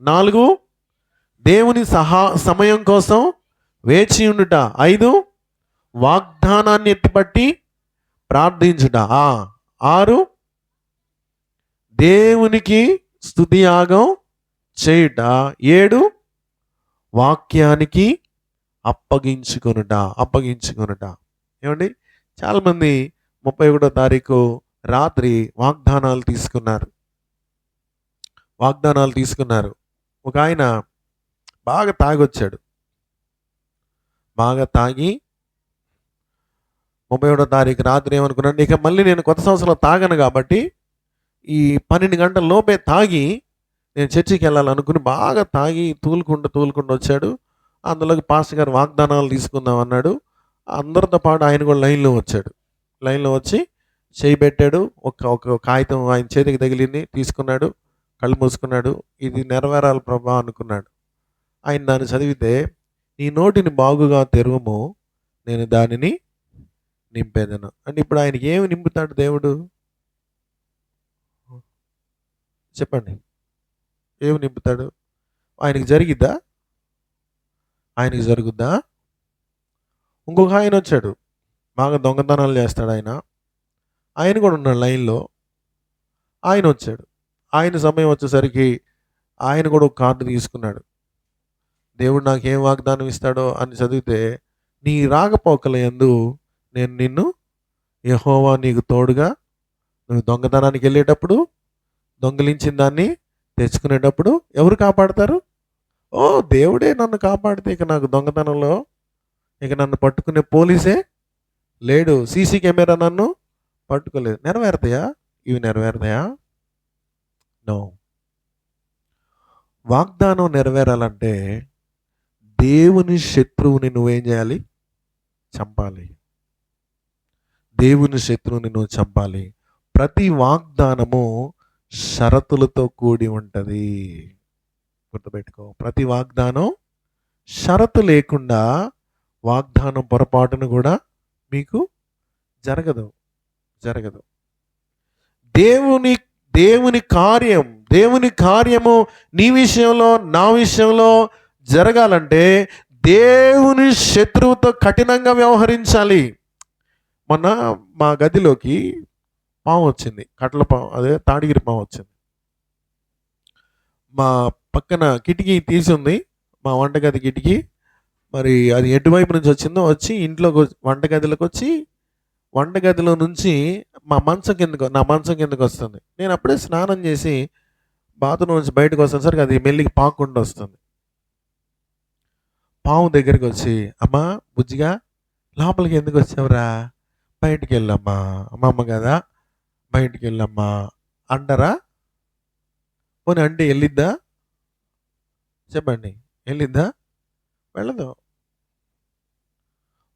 Speaker 1: 4, దేవుని సమయం కోసం వేచి ఉండుట. 5, వాగ్దానాన్ని ఎత్తిపట్టి ప్రార్థించుట. 6, దేవునికి స్తుతి యాగం చేయుట. 7, వాక్యానికి అప్పగించుకొనుట. ఏమండి, చాలామంది 31వ తారీఖు రాత్రి వాగ్దానాలు తీసుకున్నారు. ఒక ఆయన బాగా తాగొచ్చాడు. బాగా తాగి 31వ తారీఖు రాత్రి ఏమనుకున్నాడు? ఇక మళ్ళీ నేను కొత్త సంవత్సరంలో తాగను కాబట్టి ఈ 12 గంటల లోపే తాగి నేను చర్చికి వెళ్ళాలనుకుని బాగా తాగి తూలుకుంటూ వచ్చాడు. అందులోకి పాస్టర్ గారు వాగ్దానాలు తీసుకుందాం అన్నాడు. అందరితో పాటు ఆయన కూడా లైన్లో వచ్చి చేయి పెట్టాడు. ఒక కాగితం ఆయన చేతికి తగిలింది, తీసుకున్నాడు, కళ్ళు మూసుకున్నాడు. ఇది నెరవేరాలి ప్రభా అనుకున్నాడు. ఆయన దాన్ని చదివితే, నీ నోటిని బాగుగా తెరువము, నేను దానిని నింపేదను. అంటే ఇప్పుడు ఆయనకి ఏమి నింపుతాడు దేవుడు? చెప్పండి, ఏమి నింపుతాడు? ఆయనకి జరుగుద్దా? ఇంకొక ఆయన వచ్చాడు, బాగా దొంగతనాలు చేస్తాడు ఆయన కూడా ఉన్నాడు లైన్లో. ఆయన వచ్చాడు. ఆయన సమయం వచ్చేసరికి ఆయన కూడా ఒక కార్డు తీసుకున్నాడు. దేవుడు నాకేం వాగ్దానం ఇస్తాడో అని చదివితే, నీ రాకపోకల యందు నేను నిన్ను, యెహోవా నీకు తోడుగా, నువ్వు దొంగతనానికి వెళ్ళేటప్పుడు, దొంగిలించిన దాన్ని తెచ్చుకునేటప్పుడు ఎవరు కాపాడతారు? దేవుడే నన్ను కాపాడితే ఇక నాకు దొంగతనంలో ఇక నన్ను పట్టుకునే పోలీసే లేడు, సీసీ కెమెరా నన్ను పట్టుకోలేదు. ఇవి నెరవేరుతాయా? నో. వాగ్దానం నెరవేరాలంటే దేవుని శత్రువుని నువ్వేం చేయాలి? చంపాలి. దేవుని శత్రువుని నువ్వు చంపాలి. ప్రతి వాగ్దానము షరతులతో కూడి ఉంటుంది. గుర్తుపెట్టుకో, ప్రతి వాగ్దానం షరతు లేకుండా వాగ్దానం పొరపాటును కూడా మీకు జరగదు. దేవుని కార్యము నీ విషయంలో, నా విషయంలో జరగాలంటే దేవుని శత్రువుతో కఠినంగా వ్యవహరించాలి. మొన్న మా గదిలోకి పాము వచ్చింది, కట్ల పాము, అదే తాడిగిరి పాము వచ్చింది. మా పక్కన కిటికీ తీసి ఉంది, మా వంటగది కిటికీ. మరి అది ఎటువైపు నుంచి వచ్చిందో వచ్చి వంటగదిలోకి వచ్చి, వంటగదిలో నుంచి నా మంచం కిందకు వస్తుంది. నేను అప్పుడే స్నానం చేసి బాత్రూమ్ నుంచి బయటకు వస్తాను సరికి అది మెల్లికి పాక్కుండా వస్తుంది. పాము దగ్గరికి వచ్చి, అమ్మా బుజ్జిగా లోపలికి ఎందుకు వచ్చావురా, బయటికి వెళ్ళమ్మా, అమ్మమ్మ కదా బయటికి వెళ్ళమ్మా అంటారా? పోనీ అంటే వెళ్ళిద్దా? చెప్పండి, వెళ్ళిద్దా? వెళ్ళదు.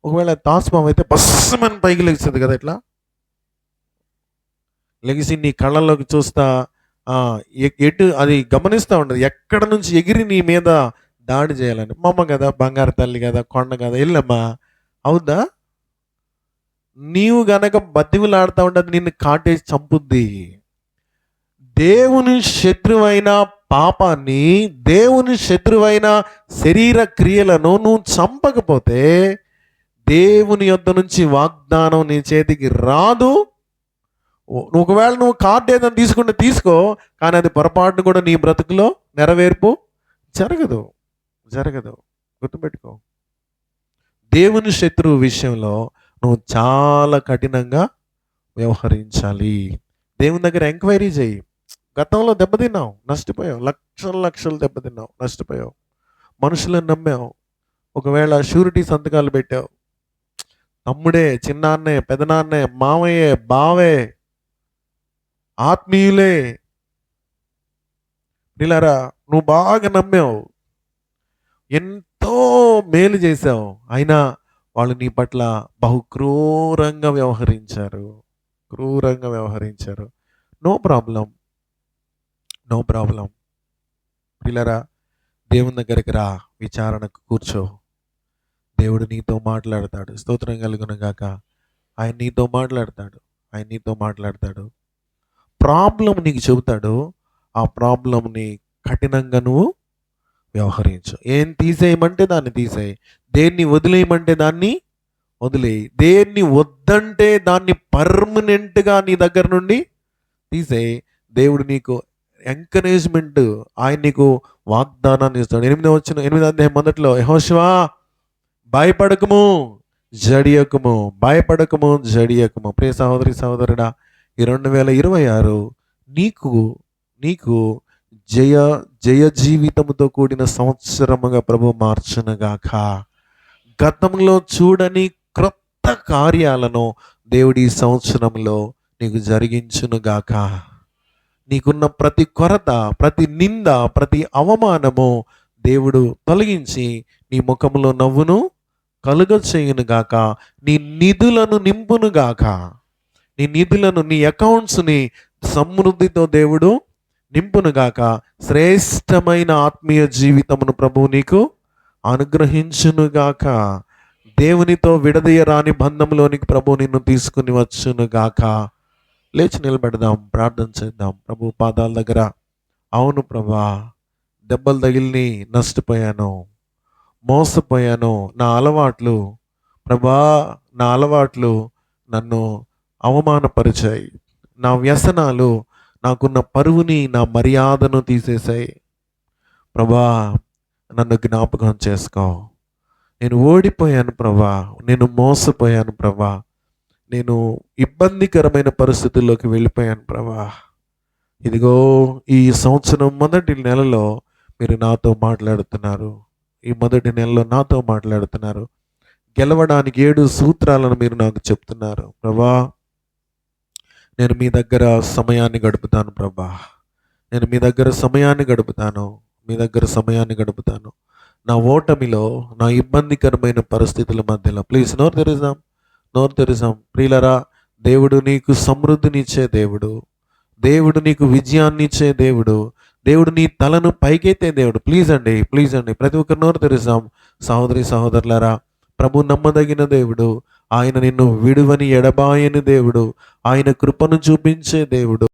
Speaker 1: ఒకవేళ తాసుపాము అయితే బస్సమని పైకి లెగుస్తుంది కదా, ఇట్లా లెగిసి నీ కళ్ళల్లోకి చూస్తా ఎటు అది గమనిస్తూ ఉండదు, ఎక్కడ నుంచి ఎగిరి నీ మీద దాడి చేయాలని. మా అమ్మ కదా, బంగారు తల్లి కదా, కొండ కదా, వెళ్ళమ్మా. అవుద్దా? నీవు గనక బతివులాడుతూ ఉంటే అది నిన్ను కాటేసి చంపుద్ది. దేవుని శత్రువైన పాపాన్ని, దేవుని శత్రువైన శరీర క్రియలను నువ్వు చంపకపోతే దేవుని యొద్ద నుంచి వాగ్దానం నీ చేతికి రాదు. ఒకవేళ నువ్వు కార్డు ఏదైనా తీసుకుంటే తీసుకో, కానీ అది పొరపాటును కూడా నీ బ్రతుకులో నెరవేర్పు జరగదు. గుర్తుపెట్టుకో. దేవుని శత్రువు విషయంలో నువ్వు చాలా కఠినంగా వ్యవహరించాలి. దేవుని దగ్గర ఎంక్వైరీ చేయి. గతంలో దెబ్బతిన్నావు, నష్టపోయావు, లక్షలు దెబ్బతిన్నావు, నష్టపోయావు, మనుషులను నమ్మావు, ఒకవేళ షూరిటీ సంతకాలు పెట్టావు, తమ్ముడే, చిన్నాన్నే, పెదనాన్నే, మామయ్యే, బావే, ఆత్మీయులే, నీలారా నువ్వు బాగా నమ్మావు, ఎంతో మేలు చేశావు, అయినా వాళ్ళు నీ పట్ల బహు క్రూరంగా వ్యవహరించారు. No problem. పిల్లరా, దేవుని దగ్గరికి రా, విచారణకు కూర్చో. దేవుడు నీతో మాట్లాడతాడు. స్తోత్రం కలుగును గాక. ఆయన నీతో మాట్లాడతాడు. ప్రాబ్లం నీకు చెబుతాడు. ఆ ప్రాబ్లంని కఠినంగా నువ్వు వ్యవహరించు. ఏం తీసేయమంటే దాన్ని తీసేయి, దేన్ని వదిలేయమంటే దాన్ని వదిలేయి, దేన్ని వద్దంటే దాన్ని పర్మనెంట్గా నీ దగ్గర నుండి తీసేయి. దేవుడు నీకు ఎంకరేజ్మెంట్, ఆయన నీకు వాగ్దానాన్ని ఇస్తాడు. 8వ అధ్యాయం మొదట్లో, యెహోషువా భయపడకము జడియకము. ప్రియ సహోదరి సహోదరుడా, ఈ 2026 నీకు జయ జీవితంతో కూడిన సంవత్సరముగా ప్రభు మార్చునుగాక. గతంలో చూడని క్రొత్త కార్యాలను దేవుడి ఈ సంవత్సరంలో నీకు జరిగించునుగాక. నీకున్న ప్రతి కొరత, ప్రతి నింద, ప్రతి అవమానము దేవుడు తొలగించి నీ ముఖంలో నవ్వును కలుగ చేయునుగాక. నీ నిధులను నింపునుగాక. నీ అకౌంట్స్ని సమృద్ధితో దేవుడు నింపునుగాక. శ్రేష్టమైన ఆత్మీయ జీవితమును ప్రభువు నీకు అనుగ్రహించునుగాక. దేవునితో విడదీయరాని బంధంలోనికి ప్రభు నిన్ను తీసుకుని వచ్చునుగాక. లేచి నిలబెడదాం, ప్రార్థన చేద్దాం ప్రభు పాదాల దగ్గర. అవును ప్రభా, దెబ్బలు తగిలిని, నష్టపోయాను, మోసపోయాను, నా అలవాట్లు నన్ను అవమానపరిచాయి, నా వ్యసనాలు నాకున్న పరువుని, నా మర్యాదను తీసేశాయి. ప్రభా, నన్ను జ్ఞాపకం చేసుకో. నేను ఓడిపోయాను ప్రభా, నేను మోసపోయాను ప్రభా, నేను ఇబ్బందికరమైన పరిస్థితుల్లోకి వెళ్ళిపోయాను ప్రభా. ఇదిగో ఈ సంవత్సరం మొదటి నెలలో మీరు నాతో మాట్లాడుతున్నారు. ఈ మొదటి నెలలో నాతో మాట్లాడుతున్నారు. గెలవడానికి 7 సూత్రాలను మీరు నాకు చెప్తున్నారు ప్రభా. నేను మీ దగ్గర సమయాన్ని గడుపుతాను ప్రభా. మీ దగ్గర సమయాన్ని గడుపుతాను. నా ఓటమిలో, నా ఇబ్బందికరమైన పరిస్థితుల మధ్యలో ప్లీజ్ నోరు తెరిసాం. ప్రియులరా, దేవుడు నీకు సమృద్ధినిచ్చే దేవుడు, దేవుడు నీకు విజయాన్ని ఇచ్చే దేవుడు, దేవుడు నీ తలను పైకెత్తే దేవుడు. ప్లీజ్ అండి ప్రతి ఒక్కరు నోరు తెరిసాం. సహోదరి సహోదరులారా, ప్రభు నమ్మదగిన దేవుడు. ఆయన నిన్ను విడువని ఎడబాయని దేవుడు. ఆయన కృపను చూపించే దేవుడు.